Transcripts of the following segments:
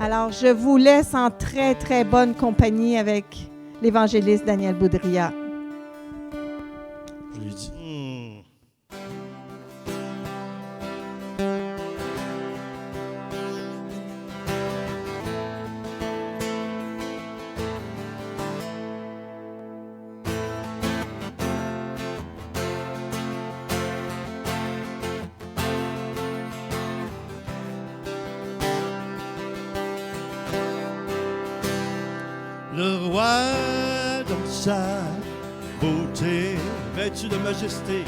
Alors, je vous laisse en très, très bonne compagnie avec l'évangéliste Daniel Boudria. Je lui dis, le roi dans sa beauté, vêtu de majesté,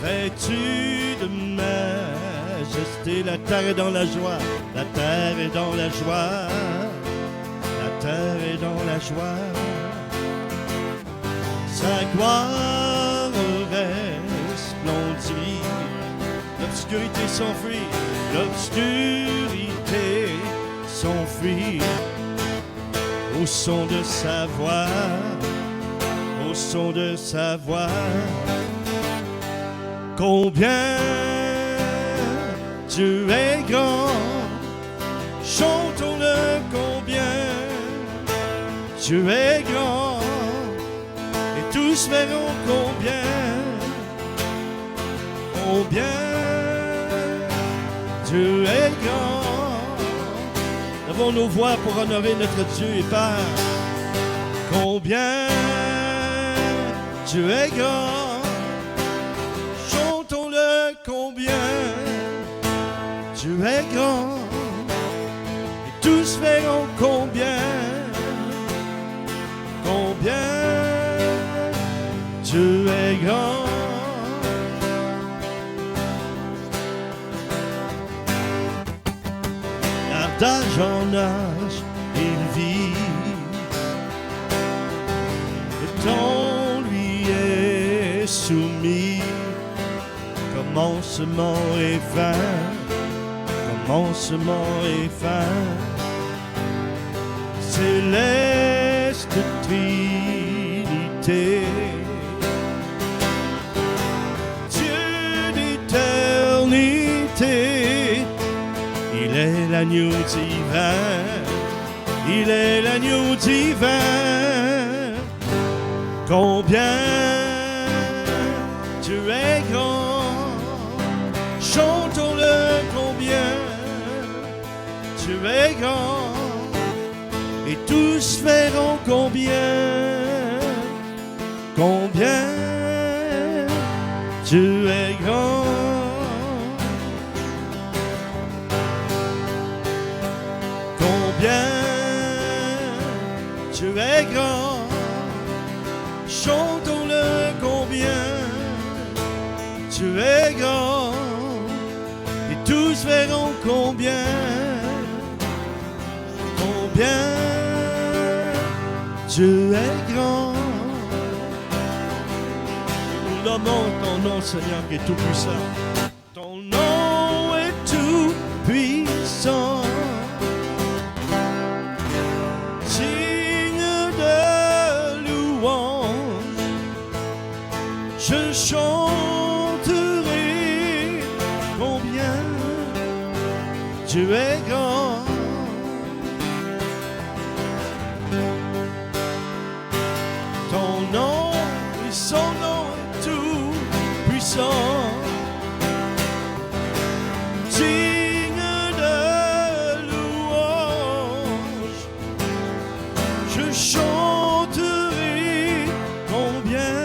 vêtu de majesté, la terre est dans la joie, la terre est dans la joie, la terre est dans la joie. Sa gloire resplendit, l'obscurité s'enfuit, l'obscurité s'enfuit. Au son de sa voix, au son de sa voix, combien tu es grand, chantons-le combien tu es grand, et tous verront combien tu es grand. Levons nos voix pour honorer notre Dieu et Père. Combien tu es grand, chantons-le combien tu es grand, et tous verront combien tu es grand. D'âge en âge, il vit, le temps lui est soumis. Commencement et fin, commencement et fin, céleste Trinité, Dieu d'éternité. Il est l'agneau divin, il est l'agneau divin. Combien tu es grand, chantons-le combien tu es grand, et tous verront combien tu es grand. Tu es grand, chantons-le combien tu es grand, et tous verront combien tu es grand. Nous nommons ton nom, Seigneur, qui est tout puissant. Ton nom est tout puissant. Je chanterai combien tu es grand. Ton nom et son nom est tout puissant. Digne de louange, je chanterai combien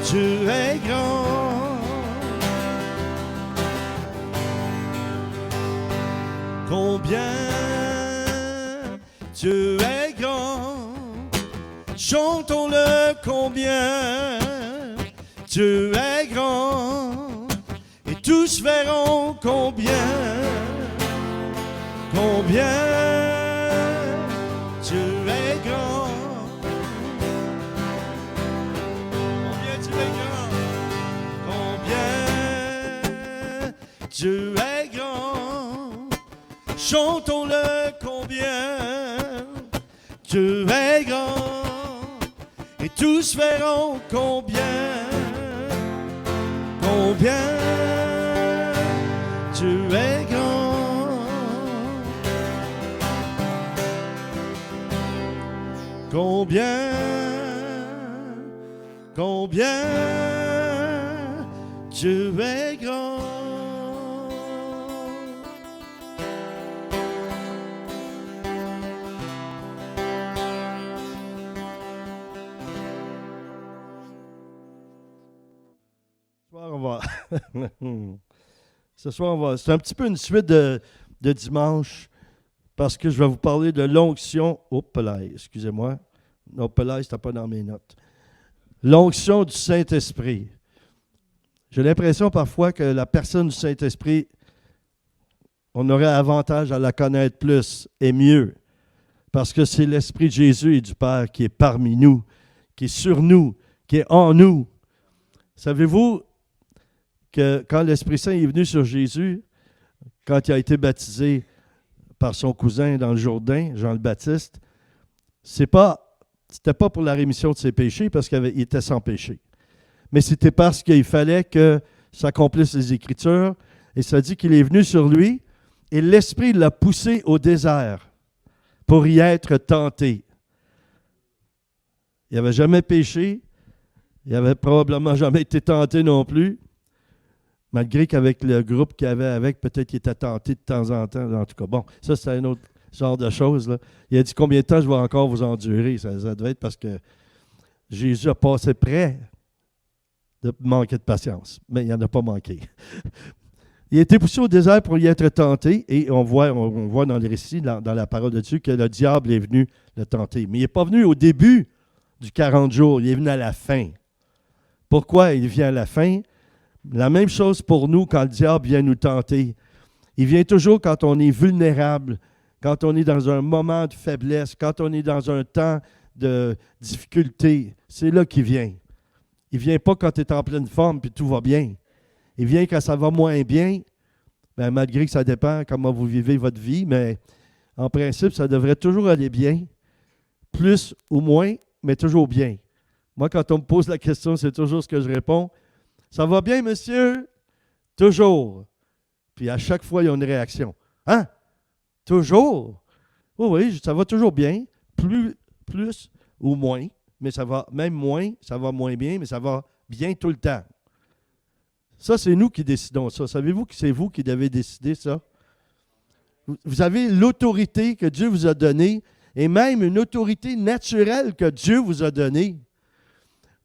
tu es grand, combien tu es grand, chantons-le combien tu es grand, et tous verront combien tu es grand. Tu es grand, chantons-le combien tu es grand, et tous verront combien tu es grand. Combien, combien Dieu est grand. Ce soir, on va. C'est un petit peu une suite de dimanche parce que je vais vous parler de l'onction. Oh, Pelay, excusez-moi. Non, Pelay, c'était pas dans mes notes. L'onction du Saint-Esprit. J'ai l'impression parfois que la personne du Saint-Esprit, on aurait avantage à la connaître plus et mieux parce que c'est l'Esprit de Jésus et du Père qui est parmi nous, qui est sur nous, qui est en nous. Savez-vous que quand l'Esprit Saint est venu sur Jésus, quand il a été baptisé par son cousin dans le Jourdain, Jean le Baptiste, c'était pas pour la rémission de ses péchés parce qu'il était sans péché. Mais c'était parce qu'il fallait que s'accomplissent les Écritures. Et ça dit qu'il est venu sur lui et l'Esprit l'a poussé au désert pour y être tenté. Il n'avait jamais péché. Il n'avait probablement jamais été tenté non plus. Malgré qu'avec le groupe qu'il avait avec, peut-être qu'il était tenté de temps en temps. En tout cas, bon, ça, c'est un autre genre de chose. Là. Il a dit combien de temps je vais encore vous endurer. Ça devait être parce que Jésus a passé près de manquer de patience. Mais il n'en a pas manqué. Il a été poussé au désert pour y être tenté. Et on voit dans les récits, dans la parole de Dieu, que le diable est venu le tenter. Mais il n'est pas venu au début du 40 jours. Il est venu à la fin. Pourquoi il vient à la fin? La même chose pour nous quand le diable vient nous tenter. Il vient toujours quand on est vulnérable, quand on est dans un moment de faiblesse, quand on est dans un temps de difficulté. C'est là qu'il vient. Il ne vient pas quand tu es en pleine forme et tout va bien. Il vient quand ça va moins bien, bien, malgré que ça dépend comment vous vivez votre vie, mais en principe, ça devrait toujours aller bien, plus ou moins, mais toujours bien. Moi, quand on me pose la question, c'est toujours ce que je réponds. Ça va bien, monsieur? Toujours. Puis à chaque fois, il y a une réaction. Hein? Toujours? Oui, ça va toujours bien. Plus ou moins. Mais ça va même moins, ça va moins bien, mais ça va bien tout le temps. Ça, c'est nous qui décidons ça. Savez-vous que c'est vous qui devez décider ça? Vous avez l'autorité que Dieu vous a donnée et même une autorité naturelle que Dieu vous a donnée.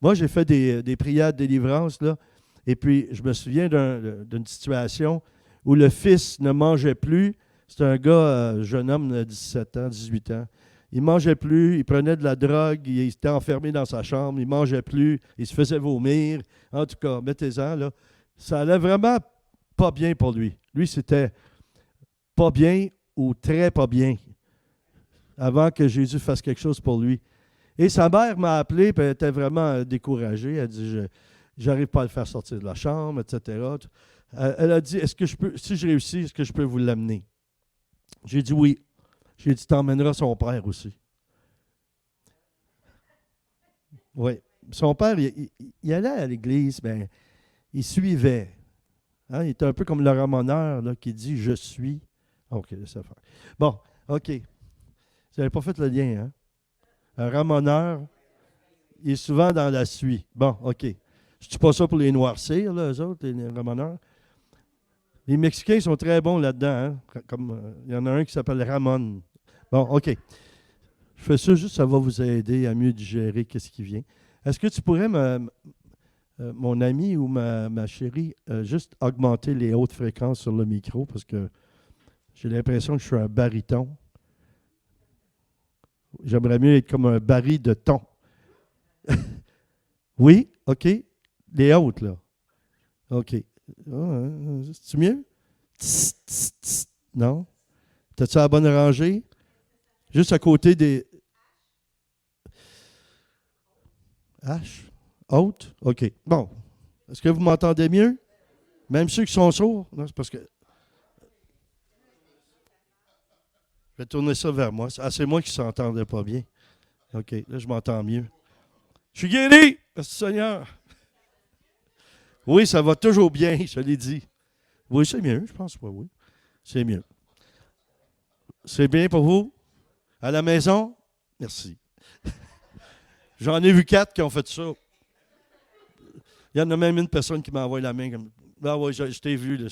Moi, j'ai fait des prières de délivrance, là. Et puis, je me souviens d'une situation où le fils ne mangeait plus. C'est un gars, jeune homme de 17 ans, 18 ans. Il ne mangeait plus, il prenait de la drogue, il était enfermé dans sa chambre, il ne mangeait plus, il se faisait vomir. En tout cas, mettez-en, là. Ça allait vraiment pas bien pour lui. Lui, c'était pas bien ou très pas bien avant que Jésus fasse quelque chose pour lui. Et sa mère m'a appelé, puis elle était vraiment découragée. Elle dit, je n'arrive pas à le faire sortir de la chambre, etc. Elle a dit, est-ce que je peux, si je réussis, est-ce que je peux vous l'amener? J'ai dit oui. J'ai dit, t'emmèneras son père aussi. Oui. Son père, il allait à l'église, mais il suivait. Hein? Il était un peu comme le ramoneur là, qui dit, je suis. OK, laissez faire. Bon, OK. Vous n'avez pas fait le lien, hein? Un ramoneur, il est souvent dans la suie. Bon, OK. Je ne dis pas ça pour les noircir, là, eux autres, les ramoneurs. Les Mexicains sont très bons là-dedans. Hein? Comme, il y en a un qui s'appelle Ramon. Bon, OK. Je fais ça juste, ça va vous aider à mieux digérer ce qui vient. Est-ce que tu pourrais, mon ami ou ma chérie, juste augmenter les hautes fréquences sur le micro parce que j'ai l'impression que je suis un baryton. J'aimerais mieux être comme un baril de thon. Oui, OK. Les hautes, là. OK. C'est-tu mieux? Tss, tss, tss. Non? T'as-tu la bonne rangée? Juste à côté des... H? Haute? OK. Bon. Est-ce que vous m'entendez mieux? Même ceux qui sont sourds? Non, c'est parce que... Je vais tourner ça vers moi. C'est moi qui ne s'entendais pas bien. OK, là, je m'entends mieux. Je suis guéri! Merci Seigneur. Oui, ça va toujours bien, je l'ai dit. Oui, c'est mieux, je pense pas, oui. C'est mieux. C'est bien pour vous? À la maison? Merci. J'en ai vu 4 qui ont fait ça. Il y en a même une personne qui m'a envoyé la main comme ah ouais, je t'ai vu. Là,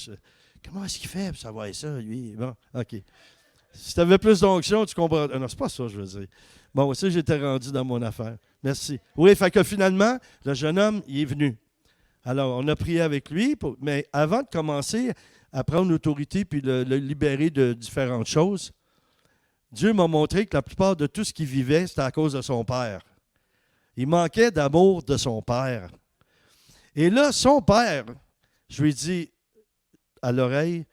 comment est-ce qu'il fait pour savoir ça, lui? Bon, OK. Si tu avais plus d'onction, tu comprends. Non, c'est pas ça, je veux dire. Bon, aussi, j'étais rendu dans mon affaire. Merci. Oui, fait que finalement, le jeune homme, il est venu. Alors, on a prié avec lui, mais avant de commencer à prendre l'autorité puis le libérer de différentes choses, Dieu m'a montré que la plupart de tout ce qu'il vivait, c'était à cause de son père. Il manquait d'amour de son père. Et là, son père, je lui ai dit à l'oreille,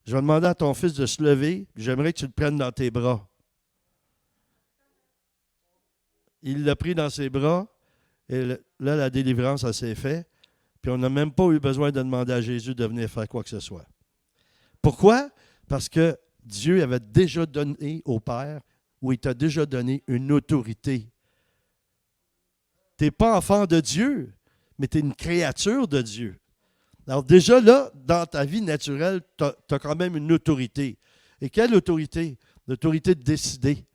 je vais demander à ton fils de se lever, j'aimerais que tu le prennes dans tes bras. Il l'a pris dans ses bras, et là, la délivrance, elle s'est faite, puis on n'a même pas eu besoin de demander à Jésus de venir faire quoi que ce soit. Pourquoi? Parce que Dieu avait déjà donné au Père, ou il t'a déjà donné une autorité. Tu n'es pas enfant de Dieu, mais tu es une créature de Dieu. Alors déjà là, dans ta vie naturelle, tu as quand même une autorité. Et quelle autorité? L'autorité de décider.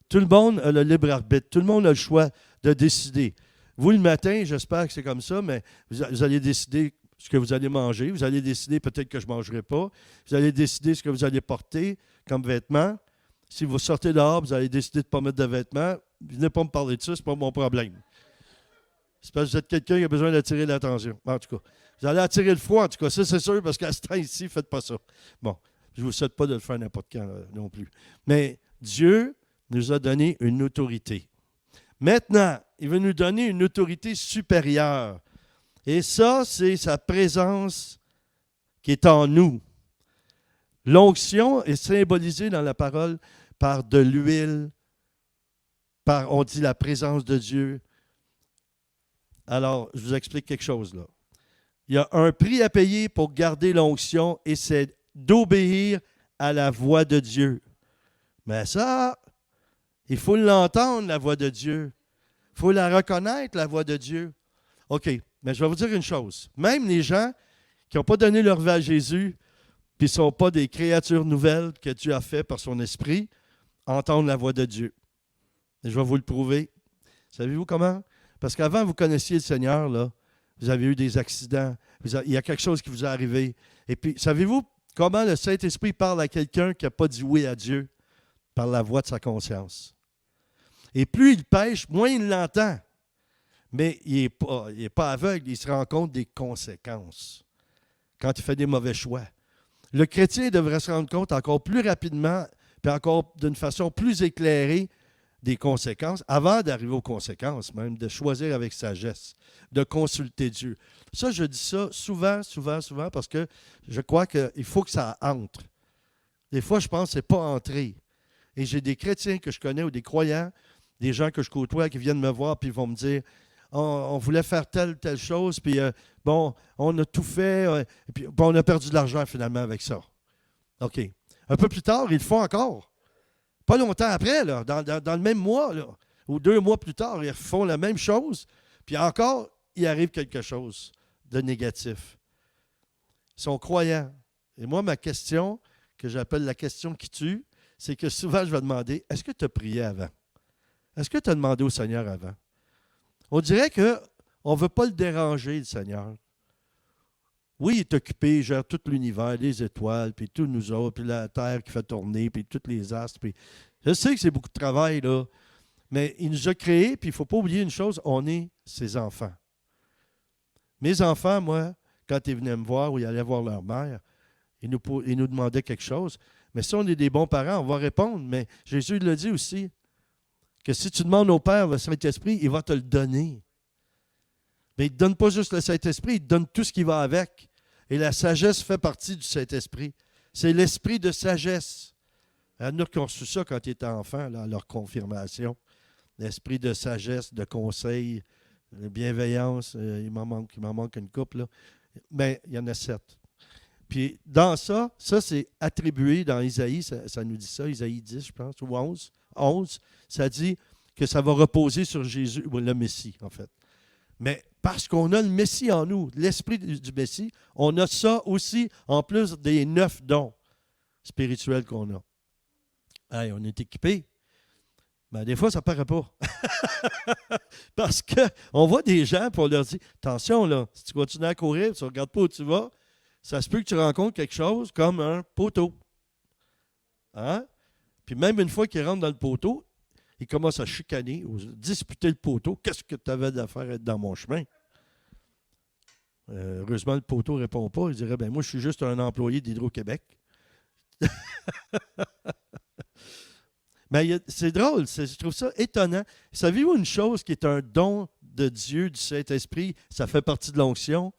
Tout le monde a le libre arbitre. Tout le monde a le choix de décider. Vous, le matin, j'espère que c'est comme ça, mais vous allez décider ce que vous allez manger. Vous allez décider peut-être que je ne mangerai pas. Vous allez décider ce que vous allez porter comme vêtements. Si vous sortez dehors, vous allez décider de ne pas mettre de vêtements. Venez pas me parler de ça, ce n'est pas mon problème. C'est parce que vous êtes quelqu'un qui a besoin d'attirer l'attention. En tout cas, vous allez attirer le froid, en tout cas, ça c'est sûr, parce qu'à ce temps ici, ne faites pas ça. Bon, je ne vous souhaite pas de le faire n'importe quand non plus. Mais Dieu nous a donné une autorité. Maintenant, il veut nous donner une autorité supérieure. Et ça, c'est sa présence qui est en nous. L'onction est symbolisée dans la parole par de l'huile, par, on dit, la présence de Dieu. Alors, je vous explique quelque chose là. Il y a un prix à payer pour garder l'onction et c'est d'obéir à la voix de Dieu. Mais ça, il faut l'entendre, la voix de Dieu. Il faut la reconnaître, la voix de Dieu. OK, mais je vais vous dire une chose. Même les gens qui n'ont pas donné leur vie à Jésus, puis ne sont pas des créatures nouvelles que Dieu a fait par son esprit, entendent la voix de Dieu. Et je vais vous le prouver. Savez-vous comment? Parce qu'avant, vous connaissiez le Seigneur, là. Vous avez eu des accidents. Il y a quelque chose qui vous est arrivé. Et puis, savez-vous comment le Saint-Esprit parle à quelqu'un qui n'a pas dit oui à Dieu? Par la voix de sa conscience. Et plus il pêche, moins il l'entend. Mais il n'est pas aveugle, il se rend compte des conséquences quand il fait des mauvais choix. Le chrétien devrait se rendre compte encore plus rapidement, puis encore d'une façon plus éclairée, des conséquences, avant d'arriver aux conséquences même, de choisir avec sagesse, de consulter Dieu. Ça, je dis ça souvent, parce que je crois qu'il faut que ça entre. Des fois, je pense que ce n'est pas entré. Et j'ai des chrétiens que je connais ou des croyants, des gens que je côtoie qui viennent me voir puis ils vont me dire on voulait faire telle chose, puis bon, on a tout fait, et puis bon, on a perdu de l'argent finalement avec ça. OK. Un peu plus tard, ils le font encore. Pas longtemps après, là, dans le même mois, là, ou 2 mois plus tard, ils font la même chose, puis encore, il arrive quelque chose de négatif. Ils sont croyants. Et moi, ma question, que j'appelle la question qui tue, c'est que souvent, je vais demander, est-ce que tu as prié avant? Est-ce que tu as demandé au Seigneur avant? On dirait qu'on ne veut pas le déranger, le Seigneur. Oui, il est occupé, il gère tout l'univers, les étoiles, puis tous nous autres, puis la terre qui fait tourner, puis tous les astres. Puis je sais que c'est beaucoup de travail, là, mais il nous a créés, puis il ne faut pas oublier une chose, on est ses enfants. Mes enfants, moi, quand ils venaient me voir ou ils allaient voir leur mère, ils nous demandaient quelque chose. Mais si on est des bons parents, on va répondre. Mais Jésus le dit aussi, que si tu demandes au Père le Saint-Esprit, il va te le donner. Mais il ne te donne pas juste le Saint-Esprit, il te donne tout ce qui va avec. Et la sagesse fait partie du Saint-Esprit. C'est l'esprit de sagesse. Il y en a qui ont reçu ça quand ils étaient enfants, là, à leur confirmation. L'esprit de sagesse, de conseil, de bienveillance. Il m'en manque une couple, là. Mais il y en a 7. Puis dans ça c'est attribué dans Isaïe, ça nous dit ça, Isaïe 10, je pense, ou 11, ça dit que ça va reposer sur Jésus, ou le Messie, en fait. Mais parce qu'on a le Messie en nous, l'esprit du Messie, on a ça aussi, en plus des 9 dons spirituels qu'on a. Hey, on est équipés. Mais des fois, ça ne paraît pas. Parce qu'on voit des gens, puis on leur dit, attention, là, si tu continues à courir, tu ne regardes pas où tu vas, ça se peut que tu rencontres quelque chose comme un poteau. Hein? Puis même une fois qu'ils rentrent dans le poteau, ils commencent à chicaner, ou disputer le poteau. Qu'est-ce que tu avais à faire être dans mon chemin? Heureusement, le poteau ne répond pas. Il dirait, ben moi, je suis juste un employé d'Hydro-Québec. Mais c'est drôle, je trouve ça étonnant. Savez-vous une chose qui est un don de Dieu, du Saint-Esprit, ça fait partie de l'onction,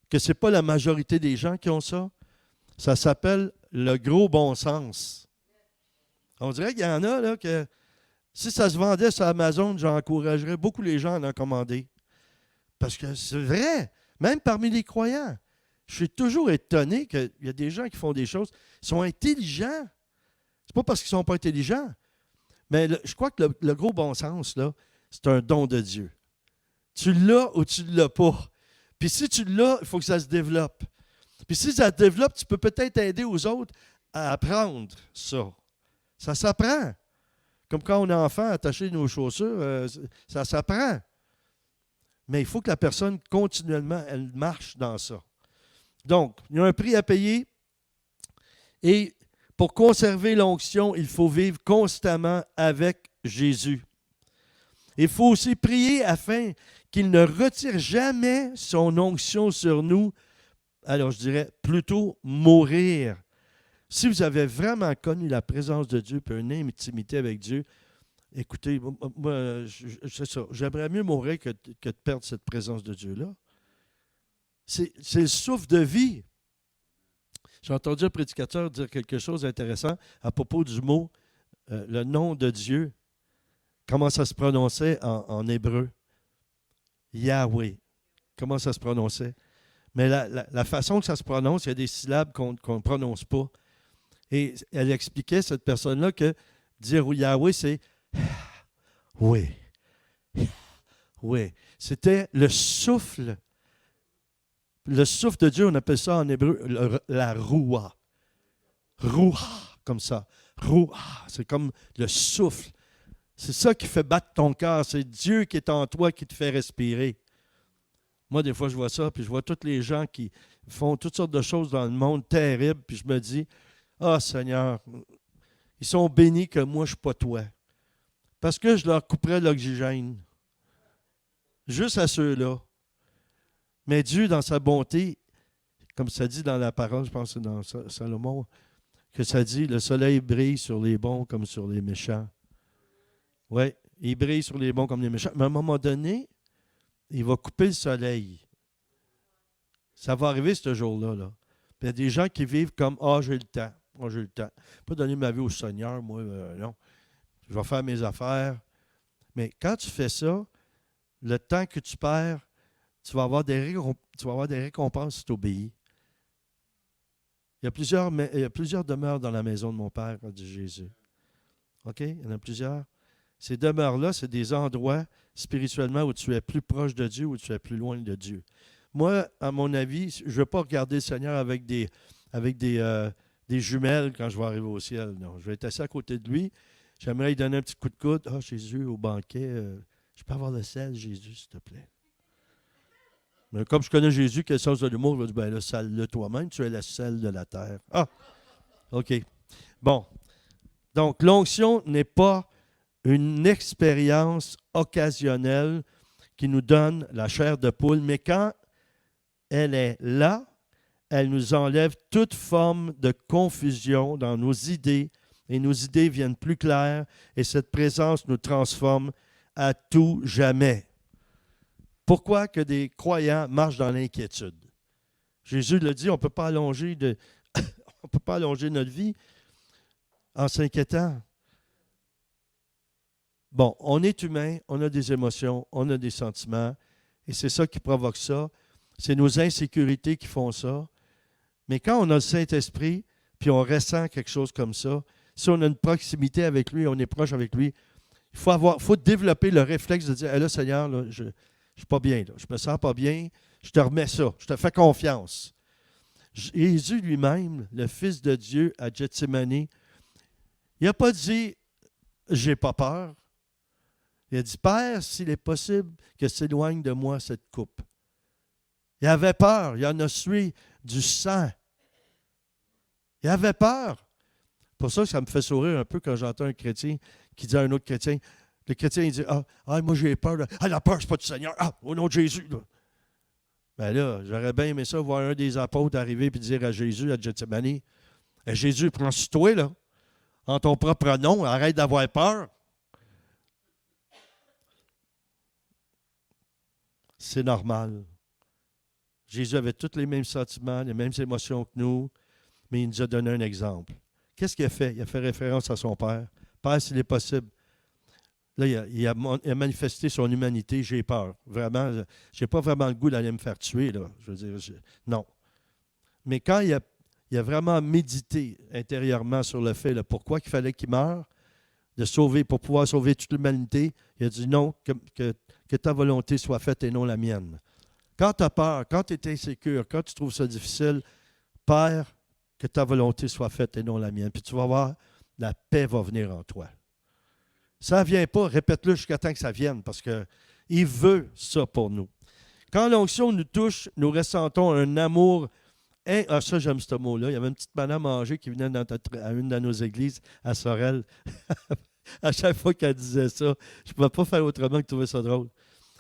que ce n'est pas la majorité des gens qui ont ça? Ça s'appelle le gros bon sens. On dirait qu'il y en a là, que si ça se vendait sur Amazon, j'encouragerais beaucoup les gens à en commander. Parce que c'est vrai, même parmi les croyants. Je suis toujours étonné qu'il y a des gens qui font des choses, ils sont intelligents. C'est pas parce qu'ils ne sont pas intelligents. Mais je crois que le gros bon sens, là, c'est un don de Dieu. Tu l'as ou tu ne l'as pas. Puis si tu l'as, il faut que ça se développe. Puis si ça se développe, tu peux peut-être aider aux autres à apprendre ça. Ça s'apprend. Comme quand on est enfant, attacher nos chaussures, ça s'apprend. Mais il faut que la personne, continuellement, elle marche dans ça. Donc, il y a un prix à payer. Et pour conserver l'onction, il faut vivre constamment avec Jésus. Il faut aussi prier afin qu'il ne retire jamais son onction sur nous. Alors, je dirais plutôt mourir. Si vous avez vraiment connu la présence de Dieu et une intimité avec Dieu, écoutez, moi, c'est ça. J'aimerais mieux mourir que de perdre cette présence de Dieu-là. C'est le souffle de vie. J'ai entendu un prédicateur dire quelque chose d'intéressant à propos du mot, le nom de Dieu. Comment ça se prononçait en hébreu? Yahweh. Comment ça se prononçait? Mais la façon que ça se prononce, il y a des syllabes qu'on ne prononce pas. Et elle expliquait, cette personne-là, que dire Yahweh, c'est oui. Oui. C'était le souffle. Le souffle de Dieu, on appelle ça en hébreu la roua. Roua, comme ça. Roua, c'est comme le souffle. C'est ça qui fait battre ton cœur. C'est Dieu qui est en toi qui te fait respirer. Moi, des fois, je vois ça, puis je vois tous les gens qui font toutes sortes de choses dans le monde terribles, puis je me dis, ah, Seigneur, ils sont bénis que moi, je ne suis pas toi. Parce que je leur couperais l'oxygène. Juste à ceux-là. Mais Dieu, dans sa bonté, comme ça dit dans la parole, je pense que c'est dans Salomon, que ça dit, le soleil brille sur les bons comme sur les méchants. Oui, il brille sur les bons comme les méchants. Mais à un moment donné, il va couper le soleil. Ça va arriver ce jour-là. Là. Puis il y a des gens qui vivent comme « Ah, j'ai le temps. Moi, j'ai le temps. Pas donner ma vie au Seigneur, moi, non. Je vais faire mes affaires. » Mais quand tu fais ça, le temps que tu perds, tu vas avoir des récompenses si tu obéis. Il y a plusieurs demeures dans la maison de mon Père, a dit Jésus. OK? Il y en a plusieurs. Ces demeures-là, c'est des endroits spirituellement où tu es plus proche de Dieu, où tu es plus loin de Dieu. Moi, à mon avis, je ne veux pas regarder le Seigneur avec des jumelles quand je vais arriver au ciel. Non, je vais être assis à côté de lui. J'aimerais lui donner un petit coup de coude. Ah, Jésus, au banquet, je peux avoir le sel, Jésus, s'il te plaît. Mais comme je connais Jésus, quel sens de l'humour, je vais dire, ben là, sale-le toi-même, tu es la sel de la terre. Ah, OK. Bon. Donc, l'onction n'est pas une expérience occasionnelle qui nous donne la chair de poule, mais quand elle est là, elle nous enlève toute forme de confusion dans nos idées, et nos idées viennent plus claires, et cette présence nous transforme à tout jamais. Pourquoi que des croyants marchent dans l'inquiétude? Jésus l'a dit, on ne peut pas allonger notre vie en s'inquiétant. Bon, on est humain, on a des émotions, on a des sentiments, et c'est ça qui provoque ça. C'est nos insécurités qui font ça. Mais quand on a le Saint-Esprit, puis on ressent quelque chose comme ça, si on a une proximité avec lui, on est proche avec lui, il faut développer le réflexe de dire, là, Seigneur, là, je ne suis pas bien, là, je ne me sens pas bien, je te remets ça, je te fais confiance. Jésus lui-même, le Fils de Dieu à Gethsémani, il n'a pas dit, j'ai pas peur. Il a dit, Père, s'il est possible que s'éloigne de moi cette coupe. Il avait peur, il en a sué du sang. Il avait peur. Pour ça que ça me fait sourire un peu quand j'entends un chrétien qui dit à un autre chrétien, le chrétien il dit, moi j'ai peur. La peur, c'est pas du Seigneur. Au nom de Jésus. Là. Ben là, j'aurais bien aimé ça, voir un des apôtres arriver et dire à Jésus, à Gethsemane, Jésus, prends sur toi, là, en ton propre nom, arrête d'avoir peur. C'est normal. Jésus avait tous les mêmes sentiments, les mêmes émotions que nous, mais il nous a donné un exemple. Qu'est-ce qu'il a fait? Il a fait référence à son Père. Père, s'il est possible. Là, il a manifesté son humanité. J'ai peur. Vraiment, je n'ai pas vraiment le goût d'aller me faire tuer. Là. Je veux dire, non. Mais quand il a vraiment médité intérieurement sur le fait, là, pourquoi il fallait qu'il meure, pour pouvoir sauver toute l'humanité, il a dit non, que ta volonté soit faite et non la mienne. Quand tu as peur, quand tu es insécure, quand tu trouves ça difficile, Père, que ta volonté soit faite et non la mienne. Puis tu vas voir, la paix va venir en toi. Ça ne vient pas, répète-le jusqu'à temps que ça vienne, parce qu'il veut ça pour nous. Quand l'onction nous touche, nous ressentons un amour. Ça, j'aime ce mot-là. Il y avait une petite madame âgée qui venait à une de nos églises, à Sorel. À chaque fois qu'elle disait ça, je ne pouvais pas faire autrement que trouver ça drôle.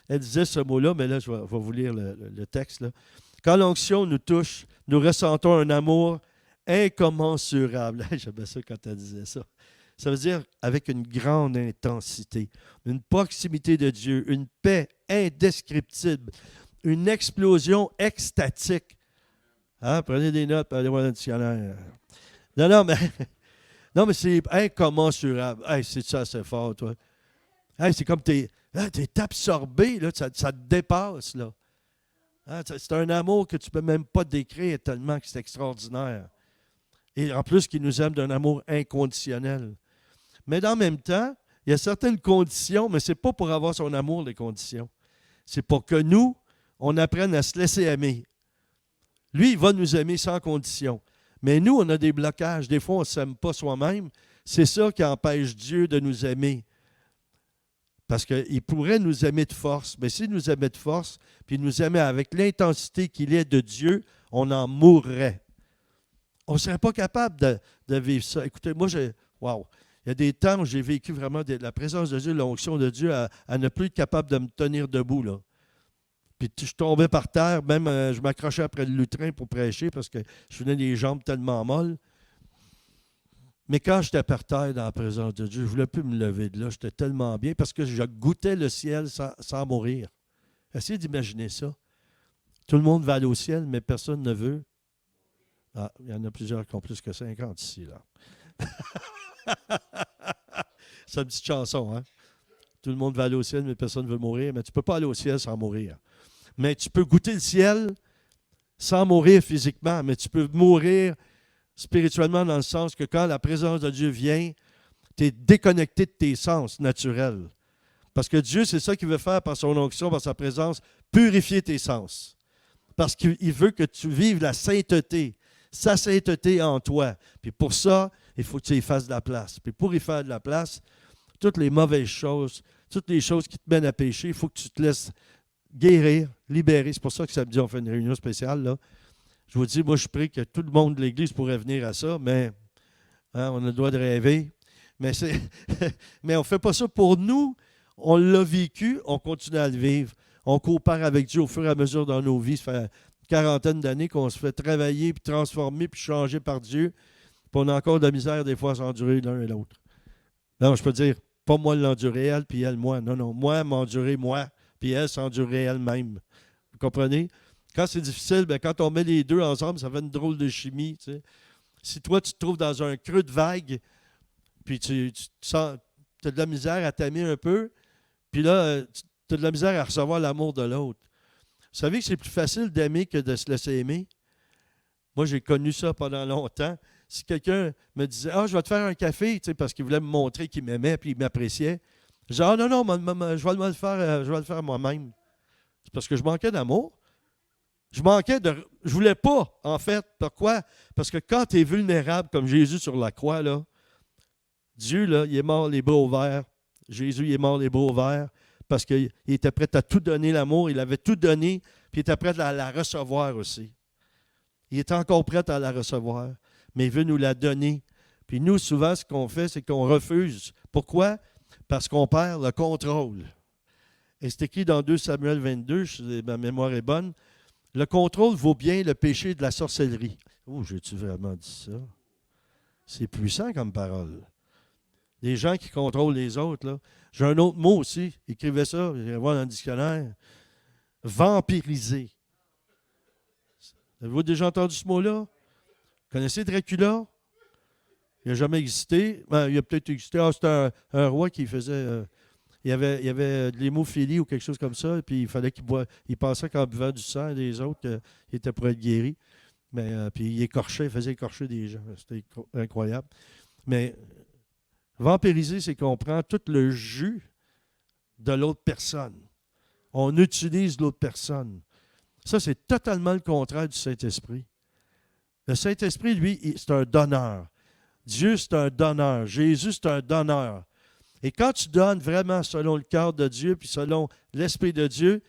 Elle disait ce mot-là, mais là, je vais vous lire le texte. Là. Quand l'onction nous touche, nous ressentons un amour incommensurable. J'aimais ça quand elle disait ça. Ça veut dire avec une grande intensité, une proximité de Dieu, une paix indescriptible, une explosion extatique. Hein? Prenez des notes, allez voir le dictionnaire. Non, mais c'est incommensurable. Hey, c'est ça, c'est fort, toi. Hey, c'est comme tu es absorbé, là, ça te dépasse. Là. Hein? C'est un amour que tu ne peux même pas décrire tellement que c'est extraordinaire. Et en plus, qu'il nous aime d'un amour inconditionnel. Mais dans le même temps, il y a certaines conditions, mais ce n'est pas pour avoir son amour, les conditions. C'est pour que nous, on apprenne à se laisser aimer. Lui, il va nous aimer sans condition. Mais nous, on a des blocages. Des fois, on ne s'aime pas soi-même. C'est ça qui empêche Dieu de nous aimer. Parce qu'il pourrait nous aimer de force. Mais s'il nous aimait de force, puis nous aimait avec l'intensité qu'il est de Dieu, on en mourrait. On ne serait pas capable de vivre ça. Écoutez, moi, wow! Il y a des temps où j'ai vécu vraiment la présence de Dieu, l'onction de Dieu, à ne plus être capable de me tenir debout. Là. Puis je tombais par terre, même je m'accrochais après le lutrin pour prêcher parce que je tenais les jambes tellement molles. Mais quand j'étais par terre dans la présence de Dieu, je ne voulais plus me lever de là. J'étais tellement bien parce que je goûtais le ciel sans mourir. Essayez d'imaginer ça. Tout le monde va aller au ciel, mais personne ne veut. Ah, il y en a plusieurs qui ont plus que 50 ici, là. C'est une petite chanson, hein? Tout le monde va aller au ciel, mais personne ne veut mourir. Mais tu ne peux pas aller au ciel sans mourir. Mais tu peux goûter le ciel sans mourir physiquement, mais tu peux mourir spirituellement dans le sens que quand la présence de Dieu vient, tu es déconnecté de tes sens naturels. Parce que Dieu, c'est ça qu'il veut faire par son onction, par sa présence, purifier tes sens. Parce qu'il veut que tu vives la sainteté, sa sainteté en toi. Puis pour ça, il faut que tu y fasses de la place. Puis pour y faire de la place, toutes les mauvaises choses, toutes les choses qui te mènent à pécher, il faut que tu te laisses guérir, libérer. C'est pour ça que samedi, on fait une réunion spéciale. Là. Je vous dis, moi, je prie que tout le monde de l'Église pourrait venir à ça, mais on a le droit de rêver. Mais on ne fait pas ça pour nous. On l'a vécu, on continue à le vivre. On coopère avec Dieu au fur et à mesure dans nos vies. Ça fait une quarantaine d'années qu'on se fait travailler, puis transformer, puis changer par Dieu. Puis on a encore de la misère des fois à s'endurer l'un et l'autre. Non, je peux dire, pas moi l'endurer elle, puis elle moi. Non, moi m'endurer moi, puis elle s'endurer elle-même. Vous comprenez? Quand c'est difficile, bien, quand on met les deux ensemble, ça fait une drôle de chimie. Tu sais. Si toi, tu te trouves dans un creux de vague, puis tu as de la misère à t'aimer un peu, puis là, tu as de la misère à recevoir l'amour de l'autre. Vous savez que c'est plus facile d'aimer que de se laisser aimer? Moi, j'ai connu ça pendant longtemps. Si quelqu'un me disait « Ah, je vais te faire un café », parce qu'il voulait me montrer qu'il m'aimait et il m'appréciait, je disais « Ah non, je vais le faire moi-même. » C'est parce que je manquais d'amour. Je voulais pas, en fait. Pourquoi? Parce que quand tu es vulnérable comme Jésus sur la croix, là, Dieu, là, il est mort les bras ouverts. Jésus il est mort les bras ouverts parce qu'il était prêt à tout donner, l'amour. Il avait tout donné, puis il était prêt à la recevoir aussi. Il est encore prêt à la recevoir, mais il veut nous la donner. Puis nous, souvent, ce qu'on fait, c'est qu'on refuse. Pourquoi? Parce qu'on perd le contrôle. Et c'est écrit dans 2 Samuel 22, ma mémoire est bonne, le contrôle vaut bien le péché de la sorcellerie. Oh, j'ai-tu vraiment dit ça? C'est puissant comme parole. Les gens qui contrôlent les autres, là. J'ai un autre mot aussi, écrivez ça, je vais voir dans le dictionnaire. Vampiriser. Avez-vous déjà entendu ce mot-là? Connaissez Dracula? Il n'a jamais existé. Ben, il a peut-être existé. Ah, c'était un roi qui faisait... il y avait de l'hémophilie ou quelque chose comme ça, puis il fallait qu'il boive. Il pensait qu'en buvant du sang des autres, il était pour être guéri. Mais, puis il écorchait, il faisait écorcher des gens. C'était incroyable. Mais vampiriser, c'est qu'on prend tout le jus de l'autre personne. On utilise l'autre personne. Ça, c'est totalement le contraire du Saint-Esprit. Le Saint-Esprit, lui, c'est un donneur. Dieu, c'est un donneur. Jésus, c'est un donneur. Et quand tu donnes vraiment selon le cœur de Dieu, puis selon l'Esprit de Dieu,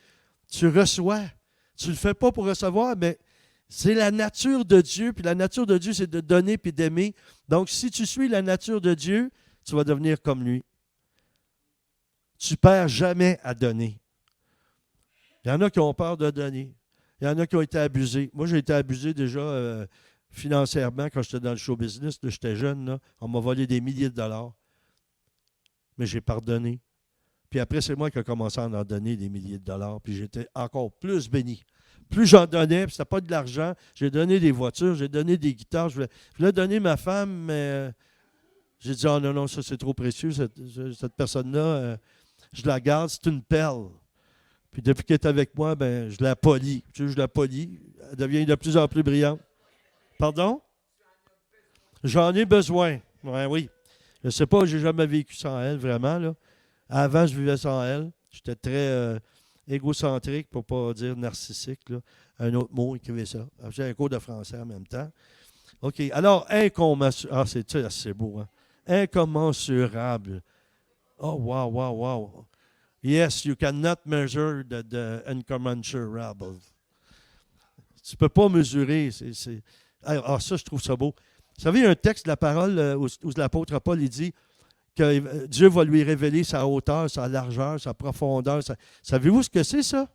tu reçois. Tu ne le fais pas pour recevoir, mais c'est la nature de Dieu, puis la nature de Dieu, c'est de donner puis d'aimer. Donc, si tu suis la nature de Dieu, tu vas devenir comme lui. Tu ne perds jamais à donner. Il y en a qui ont peur de donner. Il y en a qui ont été abusés. Moi, j'ai été abusé déjà financièrement quand j'étais dans le show business. Là, j'étais jeune. Là, on m'a volé des milliers de dollars. Mais j'ai pardonné. Puis après, c'est moi qui ai commencé à en donner des milliers de dollars. Puis j'étais encore plus béni. Plus j'en donnais, puis c'était pas de l'argent. J'ai donné des voitures, j'ai donné des guitares. Je voulais donner ma femme, mais j'ai dit, oh non, ça c'est trop précieux. Cette personne-là, je la garde, c'est une perle. Puis depuis qu'elle est avec moi, ben, je la polis. Tu sais, je la polis. Elle devient de plus en plus brillante. Pardon? J'en ai besoin. Ouais, oui. Je ne sais pas, je n'ai jamais vécu sans elle, vraiment. Là. Avant, je vivais sans elle. J'étais très égocentrique, pour ne pas dire narcissique. Là. Un autre mot, écrivez ça. J'ai un cours de français en même temps. OK. Alors, incommensurable. Ah, c'est beau, hein? Incommensurable. Oh, wow. Yes, you cannot measure the incommensurable. Tu ne peux pas mesurer. Ça, je trouve ça beau. Vous savez, il y a un texte de la parole où l'apôtre Paul il dit que Dieu va lui révéler sa hauteur, sa largeur, sa profondeur. Savez-vous ce que c'est, ça?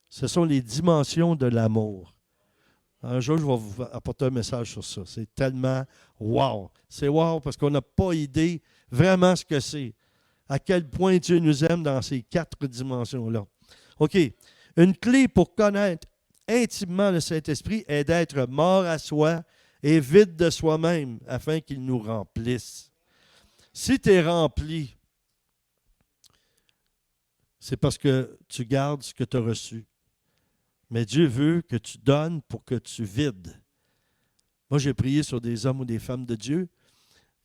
Ce sont les dimensions de l'amour. Un jour, je vais vous apporter un message sur ça. C'est tellement wow. C'est wow parce qu'on n'a pas idée vraiment ce que c'est. À quel point Dieu nous aime dans ces 4 dimensions-là. OK. Une clé pour connaître intimement le Saint-Esprit est d'être mort à soi et vide de soi-même afin qu'il nous remplisse. Si tu es rempli, c'est parce que tu gardes ce que tu as reçu. Mais Dieu veut que tu donnes pour que tu vides. Moi, j'ai prié sur des hommes ou des femmes de Dieu.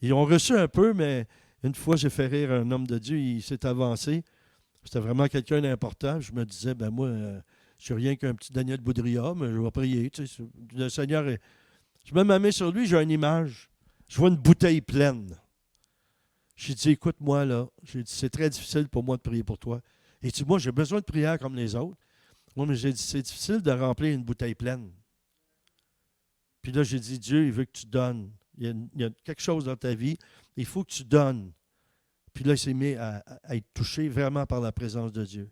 Ils ont reçu un peu, mais une fois, j'ai fait rire un homme de Dieu, il s'est avancé. C'était vraiment quelqu'un d'important. Je me disais, ben moi, je ne suis rien qu'un petit Daniel Boudria, mais je vais prier. Tu sais, le Seigneur est... Je mets ma main sur lui, j'ai une image. Je vois une bouteille pleine. J'ai dit, écoute-moi là. J'ai dit, c'est très difficile pour moi de prier pour toi. Et tu dis, moi, j'ai besoin de prière comme les autres. Moi, mais j'ai dit, c'est difficile de remplir une bouteille pleine. Puis là, j'ai dit, Dieu, il veut que tu donnes. Il y a quelque chose dans ta vie. Il faut que tu donnes. Puis là, il s'est mis à être touché vraiment par la présence de Dieu.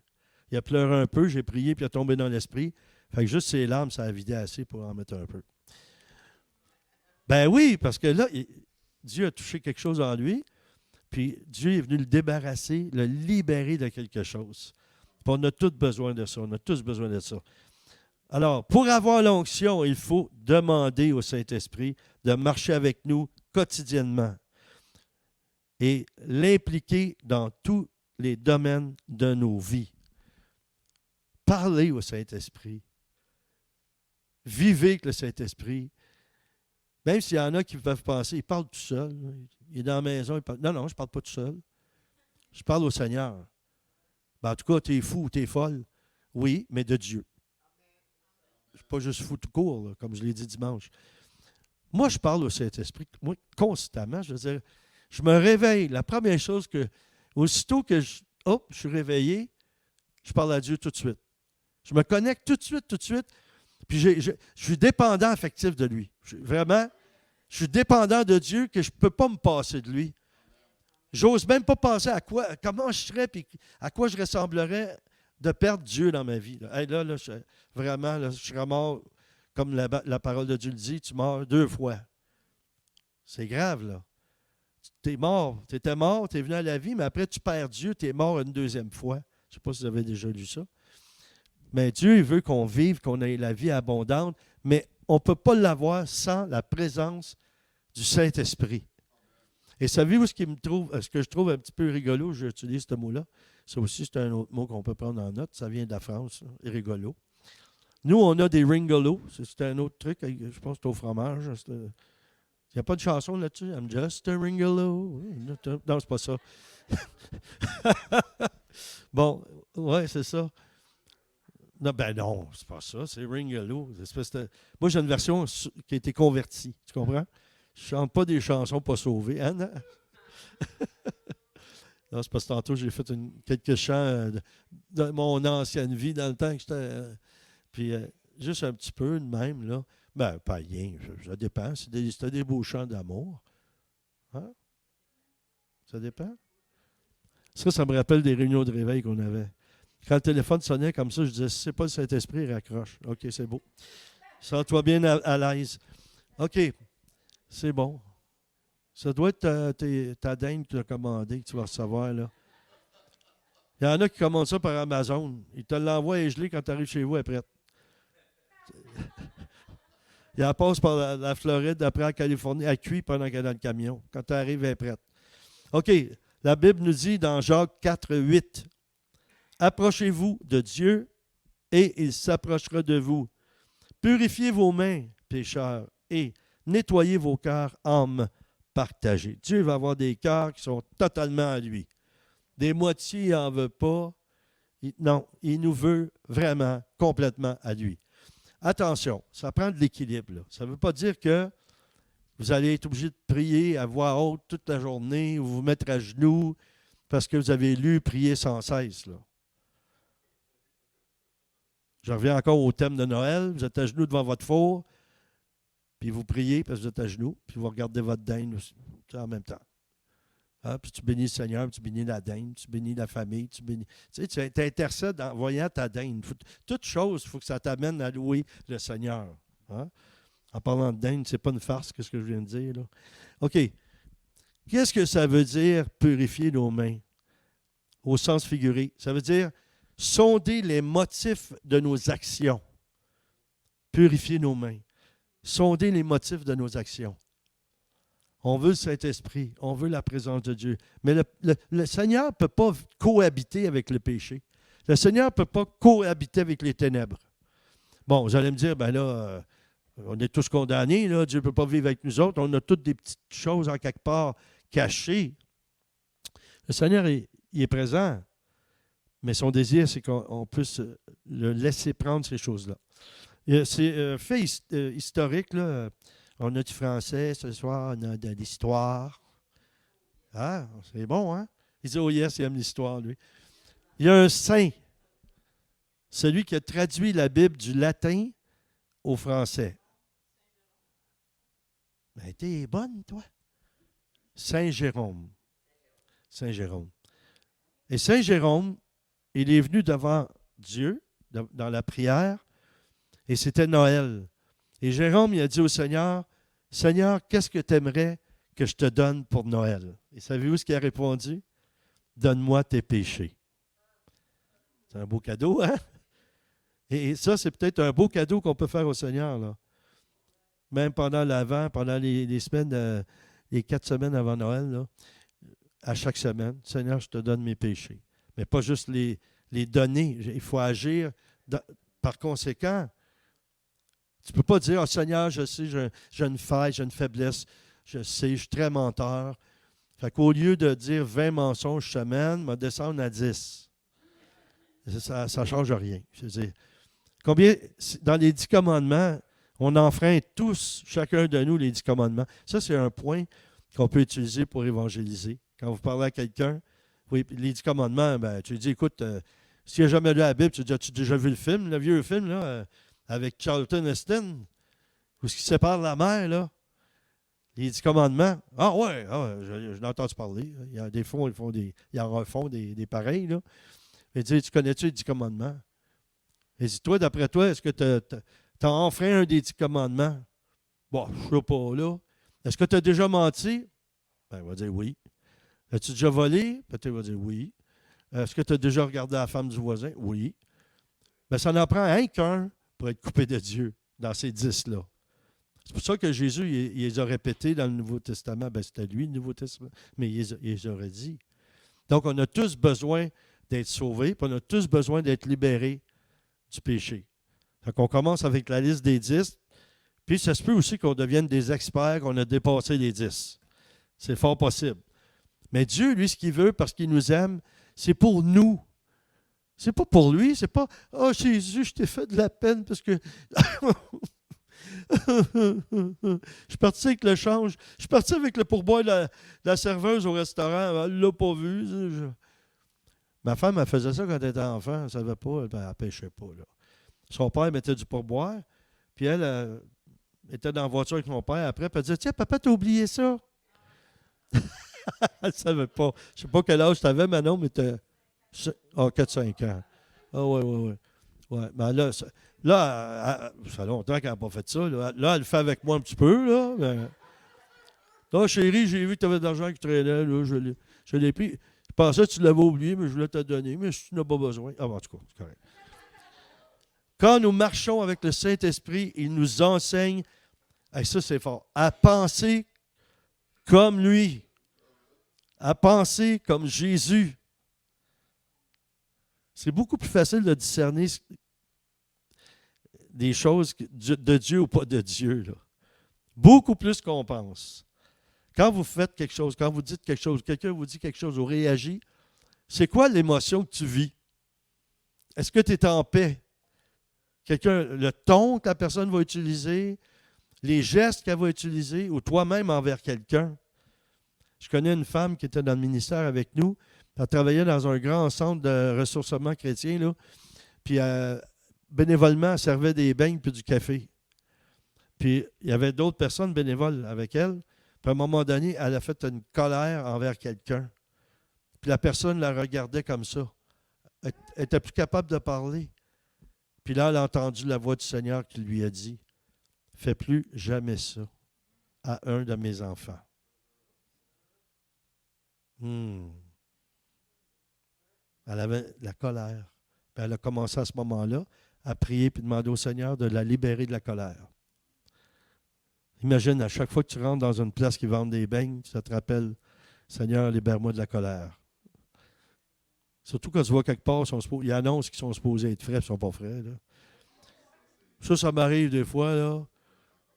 Il a pleuré un peu, j'ai prié, puis il a tombé dans l'esprit. Fait que juste ses larmes, ça a vidé assez pour en mettre un peu. Ben oui, parce que là, Dieu a touché quelque chose en lui, puis Dieu est venu le débarrasser, le libérer de quelque chose. Puis on a tous besoin de ça, on a tous besoin de ça. Alors, pour avoir l'onction, il faut demander au Saint-Esprit de marcher avec nous quotidiennement et l'impliquer dans tous les domaines de nos vies. Parlez au Saint-Esprit. Vivez avec le Saint-Esprit. Même s'il y en a qui peuvent penser, il parle tout seul. Il est dans la maison. Il parle. Non, je ne parle pas tout seul. Je parle au Seigneur. Ben, en tout cas, tu es fou, tu es folle. Oui, mais de Dieu. Je ne suis pas juste fou tout court, là, comme je l'ai dit dimanche. Moi, je parle au Saint-Esprit. Moi, constamment, je veux dire, je me réveille. La première chose que... Aussitôt que je suis réveillé, je parle à Dieu tout de suite. Je me connecte tout de suite. Puis je suis dépendant affectif de lui. Vraiment, je suis dépendant de Dieu que je ne peux pas me passer de lui. J'ose même pas penser comment je serais puis à quoi je ressemblerais de perdre Dieu dans ma vie. Là, vraiment, je serais mort, comme la parole de Dieu le dit, tu meurs 2 fois. C'est grave, là. Tu es mort, tu étais mort, tu es venu à la vie, mais après tu perds Dieu, tu es mort une 2e fois. Je ne sais pas si vous avez déjà lu ça. Mais Dieu, il veut qu'on vive, qu'on ait la vie abondante, mais on ne peut pas l'avoir sans la présence du Saint-Esprit. Et savez-vous ce que je trouve un petit peu rigolo, j'utilise ce mot-là, ça aussi c'est un autre mot qu'on peut prendre en note, ça vient de la France, là, rigolo. Nous, on a des ringolos, c'est un autre truc, je pense que c'est au fromage. Il n'y a pas de chanson là-dessus, I'm just a ringolo. Non, c'est pas ça. Bon, ouais, c'est ça. Non, c'est pas ça, c'est ringolo. Moi, j'ai une version qui a été convertie, tu comprends? Je ne chante pas des chansons pas sauvées. Hein? Non, c'est parce que tantôt, j'ai fait quelques chants de mon ancienne vie dans le temps que j'étais. Puis, juste un petit peu de même, là. Ben, pas rien, ça dépend. C'était des beaux chants d'amour. Hein? Ça dépend. Ça me rappelle des réunions de réveil qu'on avait. Quand le téléphone sonnait comme ça, je disais, si c'est pas le Saint-Esprit, raccroche. OK, c'est beau. Sens-toi bien à l'aise. OK. C'est bon. Ça doit être ta dinde que tu as commandée, que tu vas recevoir, là. Il y en a qui commandent ça par Amazon. Ils te l'envoient à gelée quand tu arrives chez vous, elle est prête. Il la passe par la Floride, après la Californie, elle cuit pendant qu'elle est dans le camion. Quand tu arrives, elle est prête. OK. La Bible nous dit dans Jacques 4, 8, « Approchez-vous de Dieu et il s'approchera de vous. Purifiez vos mains, pécheurs, et nettoyez vos cœurs, âmes partagées. » Dieu va avoir des cœurs qui sont totalement à lui. Des moitiés, il n'en veut pas. Non, il nous veut vraiment complètement à lui. Attention, ça prend de l'équilibre, là. Ça ne veut pas dire que vous allez être obligé de prier à voix haute toute la journée ou vous mettre à genoux parce que vous avez lu prier sans cesse, là. Je reviens encore au thème de Noël. Vous êtes à genoux devant votre four, puis vous priez parce que vous êtes à genoux, puis vous regardez votre dinde aussi, en même temps. Hein? Puis tu bénis le Seigneur, tu bénis la dinde, tu bénis la famille, tu bénis. Tu sais, tu intercèdes en voyant ta dinde. Toute chose, il faut que ça t'amène à louer le Seigneur. Hein? En parlant de dinde, c'est pas une farce, qu'est-ce que je viens de dire, là. OK. Qu'est-ce que ça veut dire purifier nos mains? Au sens figuré. Ça veut dire sonder les motifs de nos actions. Purifier nos mains. Sonder les motifs de nos actions. On veut le Saint-Esprit, on veut la présence de Dieu. Mais le Seigneur ne peut pas cohabiter avec le péché. Le Seigneur ne peut pas cohabiter avec les ténèbres. Bon, vous allez me dire, ben là, on est tous condamnés, là, Dieu ne peut pas vivre avec nous autres. On a toutes des petites choses en quelque part cachées. Le Seigneur, il est présent, mais son désir, c'est qu'on puisse le laisser prendre ces choses-là. C'est fait historique, là. On a du français ce soir, on a de l'histoire. Ah, c'est bon, hein? Il dit, oh yes, il aime l'histoire, lui. Il y a un saint, celui qui a traduit la Bible du latin au français. Ben, t'es bonne, toi. Saint Jérôme. Saint Jérôme. Et Saint Jérôme, il est venu devant Dieu, dans la prière, et c'était Noël. Et Jérôme, il a dit au Seigneur, « Seigneur, qu'est-ce que tu aimerais que je te donne pour Noël? » Et savez-vous ce qu'il a répondu? « Donne-moi tes péchés. » C'est un beau cadeau, hein? Et ça, c'est peut-être un beau cadeau qu'on peut faire au Seigneur, là. Même pendant l'Avent, pendant les semaines, les 4 semaines avant Noël, là, à chaque semaine, « Seigneur, je te donne mes péchés. » Mais pas juste les donner, il faut agir par conséquent. Tu ne peux pas dire, « Oh Seigneur, je sais, j'ai une faille, j'ai une faiblesse, je sais, je suis très menteur. » Fait qu'au lieu de dire 20 mensonges semaine, je vais descendre à 10. Ça ne change rien. Je veux dire, dans les 10 commandements, on enfreint tous, chacun de nous, les 10 commandements. Ça, c'est un point qu'on peut utiliser pour évangéliser. Quand vous parlez à quelqu'un, Oui, puis les 10 commandements, ben, tu lui dis, écoute, s'il n'a jamais lu la Bible, tu dis, as-tu déjà vu le film, le vieux film, là, avec Charlton Heston, où ce qui sépare la mer, là? Les 10 commandements. Ah ouais, je l'ai entendu parler. Il y a des fonds, ils en refont des pareils, là. Il dit, tu connais-tu les 10 commandements? Il dit, toi, d'après toi, est-ce que tu as enfreint un des 10 commandements? Bon, je ne sais pas, là. Est-ce que tu as déjà menti? Ben, il va dire oui. As-tu déjà volé? Peut-être il va dire oui. Est-ce que tu as déjà regardé la femme du voisin? Oui. Ben, ça n'en prend un qu'un pour être coupé de Dieu dans ces 10-là. C'est pour ça que Jésus, il les a répétés dans le Nouveau Testament. Ben, c'était lui, le Nouveau Testament, mais il les aurait dit. Donc, on a tous besoin d'être sauvés, puis on a tous besoin d'être libérés du péché. Donc, on commence avec la liste des 10, puis ça se peut aussi qu'on devienne des experts, qu'on a dépassé les 10. C'est fort possible. Mais Dieu, lui, ce qu'il veut, parce qu'il nous aime, c'est pour nous. C'est pas pour lui, c'est pas « Oh Jésus, je t'ai fait de la peine parce que... » Je suis parti avec le change. Je suis parti avec le pourboire de la serveuse au restaurant. Elle ne l'a pas vu. Ma femme, elle faisait ça quand elle était enfant. Elle ne savait pas. Elle ne pêchait pas. Là. Son père mettait du pourboire. Puis elle était dans la voiture avec mon père après. Puis elle disait, tiens, papa, t'as oublié ça. Elle ne savait pas. Je ne sais pas quel âge tu avais, Manon, mais tu as 4-5 ans. Ah oui. Ouais, mais là, ça fait longtemps qu'elle n'a pas fait ça. Là, elle le fait avec moi un petit peu. Là, mais... Là, chérie, j'ai vu que tu avais de l'argent qui traînait. Là, je l'ai pris. Je pensais que tu l'avais oublié, mais je voulais te donner. Mais si tu n'as pas besoin. Ah, bon, en tout cas, c'est correct. Quand nous marchons avec le Saint-Esprit, il nous enseigne, et ça c'est fort, à penser comme lui, à penser comme Jésus. C'est beaucoup plus facile de discerner des choses de Dieu ou pas de Dieu. Là. Beaucoup plus qu'on pense. Quand vous faites quelque chose, quand vous dites quelque chose, quelqu'un vous dit quelque chose ou réagit, c'est quoi l'émotion que tu vis? Est-ce que tu es en paix? Le ton que la personne va utiliser, les gestes qu'elle va utiliser, ou toi-même envers quelqu'un. Je connais une femme qui était dans le ministère avec nous. Elle travaillait dans un grand centre de ressourcement chrétien, là, puis bénévolement, elle servait des beignes puis du café. Puis il y avait d'autres personnes bénévoles avec elle. Puis à un moment donné, elle a fait une colère envers quelqu'un. Puis la personne la regardait comme ça. Elle n'était plus capable de parler. Puis là, elle a entendu la voix du Seigneur qui lui a dit, « Fais plus jamais ça à un de mes enfants. » Elle avait de la colère. Puis elle a commencé à ce moment-là à prier et demander au Seigneur de la libérer de la colère. Imagine, à chaque fois que tu rentres dans une place qui vend des beignes, ça te rappelle, « Seigneur, libère-moi de la colère. » Surtout quand tu vois quelque part, il y a annonces qui sont supposés être frais et qui ne sont pas frais. Là. Ça m'arrive des fois. Là.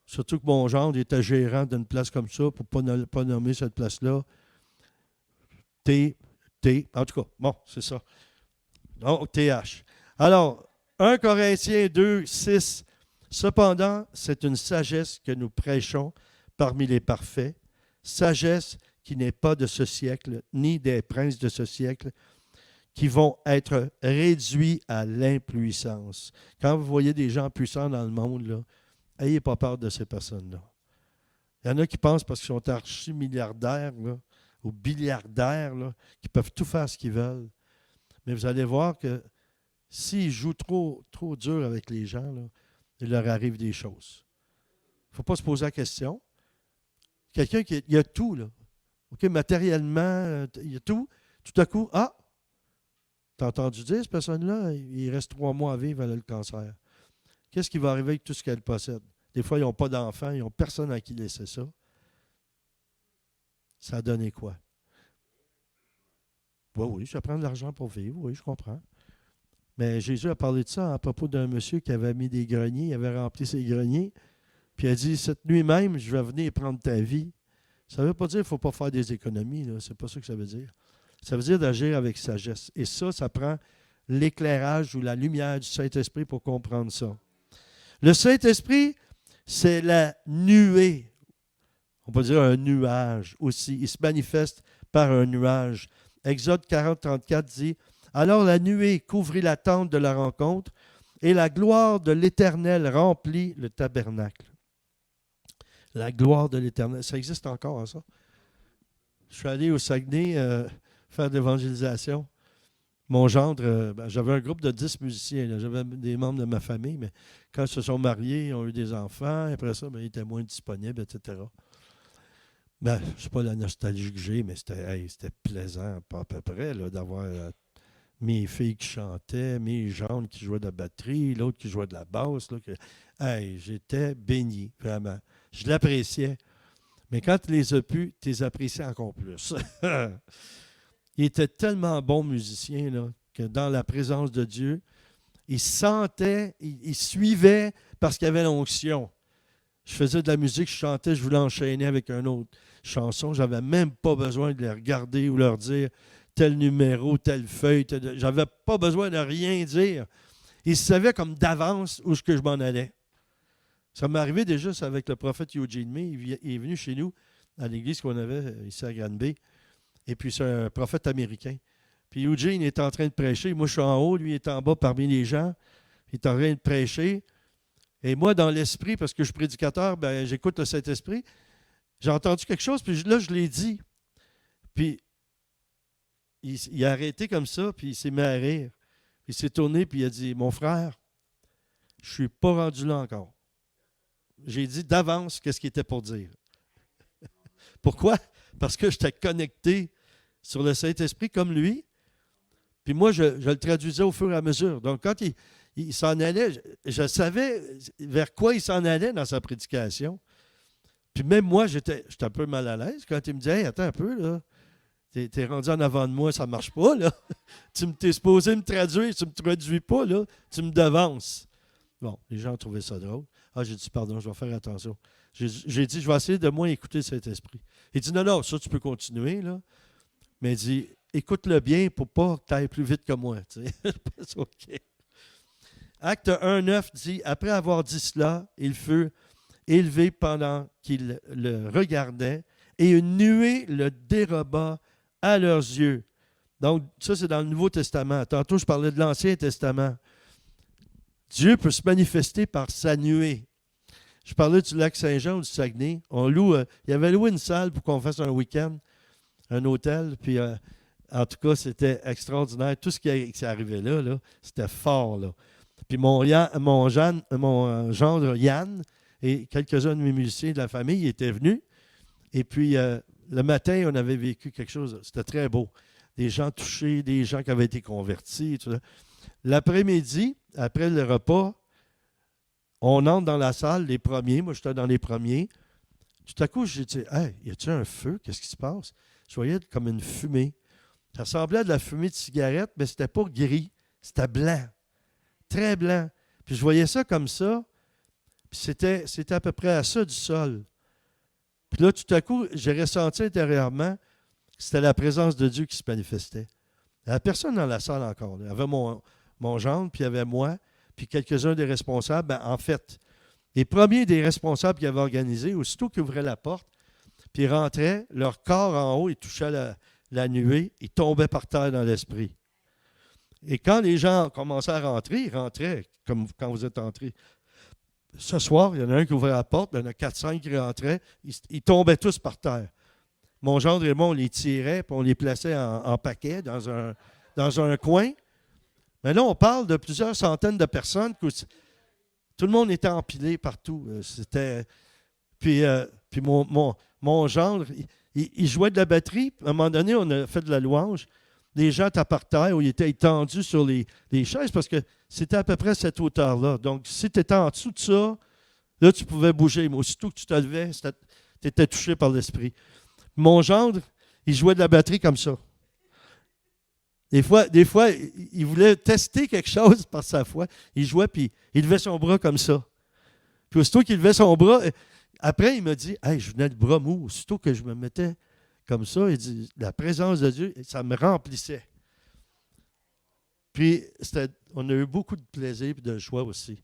Surtout que mon gendre était gérant d'une place comme ça, pour ne pas nommer cette place-là. En tout cas, bon, c'est ça. Donc, TH. Alors, 1 Corinthiens 2, 6. Cependant, c'est une sagesse que nous prêchons parmi les parfaits, sagesse qui n'est pas de ce siècle, ni des princes de ce siècle, qui vont être réduits à l'impuissance. Quand vous voyez des gens puissants dans le monde, là, n'ayez pas peur de ces personnes-là. Il y en a qui pensent parce qu'ils sont archi-milliardaires ou billiardaires, là, qu'ils peuvent tout faire ce qu'ils veulent. Mais vous allez voir que s'ils jouent trop dur avec les gens, là, il leur arrive des choses. Il ne faut pas se poser la question. Quelqu'un il a tout, là. OK, matériellement, il y a tout. Tout à coup, t'as entendu dire, cette personne-là, il reste 3 mois à vivre, elle a le cancer. Qu'est-ce qui va arriver avec tout ce qu'elle possède? Des fois, ils n'ont pas d'enfants, ils n'ont personne à qui laisser ça. Ça a donné quoi? Oui, ça prend de l'argent pour vivre, oui, je comprends. Mais Jésus a parlé de ça à propos d'un monsieur qui avait mis des greniers, il avait rempli ses greniers, puis il a dit, cette nuit même, je vais venir prendre ta vie. Ça ne veut pas dire qu'il ne faut pas faire des économies, là. C'est pas ça que ça veut dire. Ça veut dire d'agir avec sagesse. Et ça prend l'éclairage ou la lumière du Saint-Esprit pour comprendre ça. Le Saint-Esprit, c'est la nuée. On peut dire un nuage aussi. Il se manifeste par un nuage. Exode 40, 34 dit « Alors la nuée couvrit la tente de la rencontre, et la gloire de l'Éternel remplit le tabernacle. » La gloire de l'Éternel, ça existe encore, ça? Je suis allé au Saguenay faire de l'évangélisation. Mon gendre, j'avais un groupe de 10 musiciens. Là. J'avais des membres de ma famille, mais quand ils se sont mariés, ils ont eu des enfants. Après ça, ils étaient moins disponibles, etc. Je ne sais pas la nostalgie que j'ai, mais c'était plaisant, pas à peu près, là, d'avoir mes filles qui chantaient, mes gendres qui jouaient de la batterie, l'autre qui jouait de la basse. Là, j'étais béni, vraiment. Je l'appréciais. Mais quand tu les as pu, tu les apprécies encore plus. Il était tellement bon musicien là, que dans la présence de Dieu, il sentait, il suivait parce qu'il y avait l'onction. Je faisais de la musique, je chantais, je voulais enchaîner avec une autre chanson. Je n'avais même pas besoin de les regarder ou leur dire tel numéro, telle feuille. Je n'avais pas besoin de rien dire. Il savait comme d'avance où je m'en allais. Ça m'est arrivé déjà avec le prophète Eugene May. Il est venu chez nous, à l'église qu'on avait ici à Granby. Et puis, c'est un prophète américain. Puis Eugene est en train de prêcher. Moi, je suis en haut, lui est en bas parmi les gens. Il est en train de prêcher. Et moi, dans l'esprit, parce que je suis prédicateur, j'écoute le Saint-Esprit. J'ai entendu quelque chose, puis là, je l'ai dit. Puis, il a arrêté comme ça, puis il s'est mis à rire. Il s'est tourné, puis il a dit, « Mon frère, je ne suis pas rendu là encore. » J'ai dit d'avance qu'est-ce qu'il était pour dire. Pourquoi? Parce que j'étais connecté sur le Saint-Esprit comme lui. Puis moi, je le traduisais au fur et à mesure. Donc, quand il s'en allait, je savais vers quoi il s'en allait dans sa prédication. Puis même moi, j'étais un peu mal à l'aise quand il me disait « Hey, attends un peu, là. T'es rendu en avant de moi, ça ne marche pas, là. T'es supposé me traduire, tu ne me traduis pas, là. Tu me devances. » Bon, les gens ont trouvé ça drôle. J'ai dit, pardon, je vais faire attention. J'ai dit, je vais essayer de moins écouter cet esprit. Il dit, non, ça, tu peux continuer, là. Mais il dit, écoute-le bien pour pas que tu ailles plus vite que moi. Tu sais. OK. Acte 1:9 dit, après avoir dit cela, il fut élevé pendant qu'il le regardait, et une nuée le déroba à leurs yeux. Donc, ça, c'est dans le Nouveau Testament. Tantôt, je parlais de l'Ancien Testament. Dieu peut se manifester par sa nuée. Je parlais du lac Saint-Jean ou du Saguenay. Il y avait loué une salle pour qu'on fasse un week-end, un hôtel. Puis, en tout cas, c'était extraordinaire. Tout ce qui est arrivé là, c'était fort. Là. Puis mon gendre Yann et quelques-uns de mes musiciens de la famille étaient venus. Et puis, le matin, on avait vécu quelque chose. C'était très beau. Des gens touchés, des gens qui avaient été convertis. Tout ça. L'après-midi, après le repas, on entre dans la salle, les premiers. Moi, j'étais dans les premiers. Tout à coup, j'ai dit, « Hey, y a-t-il un feu? Qu'est-ce qui se passe? » Je voyais comme une fumée. Ça ressemblait à de la fumée de cigarette, mais c'était pas gris. C'était blanc. Très blanc. Puis je voyais ça comme ça. Puis c'était à peu près à ça du sol. Puis là, tout à coup, j'ai ressenti intérieurement que c'était la présence de Dieu qui se manifestait. Il n'y avait personne dans la salle encore. Il y avait mon gendre, puis il y avait moi, puis quelques-uns des responsables. En fait, les premiers des responsables qui avaient organisé, aussitôt qu'ils ouvraient la porte, puis ils rentraient, leur corps en haut, ils touchaient la nuée, ils tombaient par terre dans l'esprit. Et quand les gens commençaient à rentrer, ils rentraient, comme quand vous êtes entrés. Ce soir, il y en a un qui ouvrait la porte, il y en a 4-5 qui rentraient, ils tombaient tous par terre. Mon gendre et moi, on les tirait, puis on les plaçait en paquet dans un coin. Mais là, on parle de plusieurs centaines de personnes. Tout le monde était empilé partout. Puis mon gendre, il jouait de la batterie. À un moment donné, on a fait de la louange. Les gens étaient par terre où ils étaient étendus sur les chaises parce que c'était à peu près cette hauteur-là. Donc, si tu étais en dessous de ça, là, tu pouvais bouger. Mais aussitôt que tu te levais, tu étais touché par l'esprit. Mon gendre, il jouait de la batterie comme ça. Des fois, il voulait tester quelque chose par sa foi. Il jouait, puis il levait son bras comme ça. Puis aussitôt qu'il levait son bras, après, il m'a dit, « Hey, je venais le bras mou. » Aussitôt que je me mettais comme ça, il dit, la présence de Dieu, ça me remplissait. Puis, on a eu beaucoup de plaisir et de joie aussi.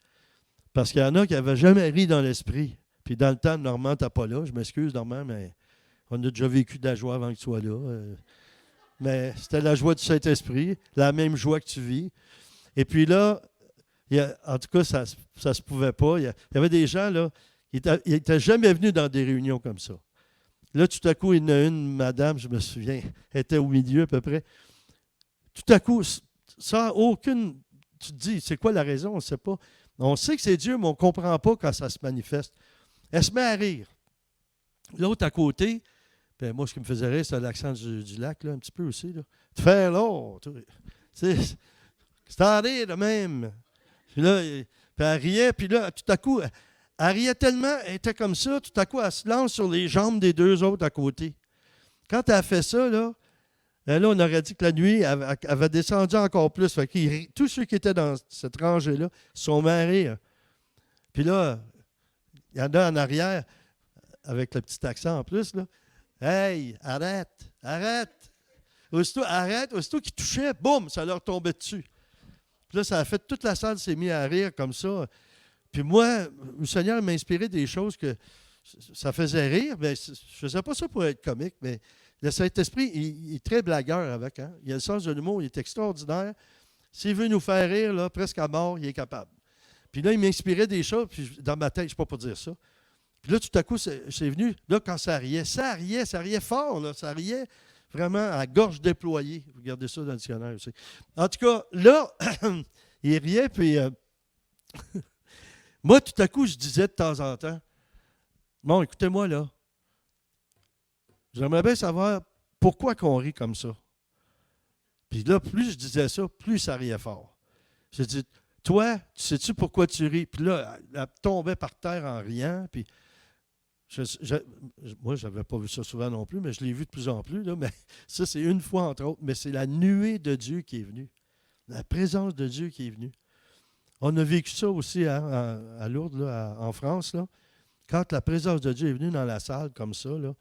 Parce qu'il y en a qui n'avaient jamais ri dans l'esprit. Puis dans le temps, Normand, tu n'es pas là. Je m'excuse, Normand, mais on a déjà vécu de la joie avant que tu sois là. mais c'était la joie du Saint-Esprit, la même joie que tu vis. Et puis là, en tout cas, ça ne se pouvait pas. Il y avait des gens, là, ils n'étaient jamais venus dans des réunions comme ça. Là, tout à coup, il y en a une madame, je me souviens, elle était au milieu à peu près. Tout à coup, sans aucune... Tu te dis, c'est quoi la raison? On ne sait pas. On sait que c'est Dieu, mais on ne comprend pas quand ça se manifeste. Elle se met à rire. L'autre à côté, ben moi, ce qui me faisait rire, c'était l'accent du lac, là, un petit peu aussi. Là. Tu fais l'autre. C'est à rire de même. Puis là, puis elle riait, puis là, tout à coup, elle riait tellement, elle était comme ça, tout à coup, elle se lance sur les jambes des deux autres à côté. Quand elle a fait ça, là, on aurait dit que la nuit, elle avait descendu encore plus. Fait que tous ceux qui étaient dans cette rangée-là sont mis à rire. Puis là, il y en a en arrière, avec le petit accent en plus, là. Hey, arrête, arrête. Aussitôt qu'ils touchaient, boum, ça leur tombait dessus. Puis là, ça a fait toute la salle s'est mise à rire comme ça. Puis moi, le Seigneur m'a inspiré des choses que ça faisait rire, mais je ne faisais pas ça pour être comique, mais le Saint-Esprit, il est très blagueur avec. Hein? Il a le sens de l'humour, il est extraordinaire. S'il veut nous faire rire, là, presque à mort, il est capable. Puis là, il m'inspirait des choses, puis dans ma tête, je ne sais pas pour dire ça. Puis là, tout à coup, c'est venu, là, quand ça riait fort, là, ça riait vraiment à gorge déployée. Vous regardez ça dans le dictionnaire aussi. En tout cas, là, il riait, puis moi, tout à coup, je disais de temps en temps, bon, écoutez-moi, là, j'aimerais bien savoir pourquoi qu'on rit comme ça. Puis là, plus je disais ça, plus ça riait fort. J'ai dit, toi, tu sais-tu pourquoi tu ris? Puis là, elle tombait par terre en riant, puis moi, je n'avais pas vu ça souvent non plus, mais je l'ai vu de plus en plus. Là, mais ça, c'est une fois entre autres. Mais c'est la nuée de Dieu qui est venue. La présence de Dieu qui est venue. On a vécu ça aussi à Lourdes, là, en France. Là. Quand la présence de Dieu est venue dans la salle comme ça, là,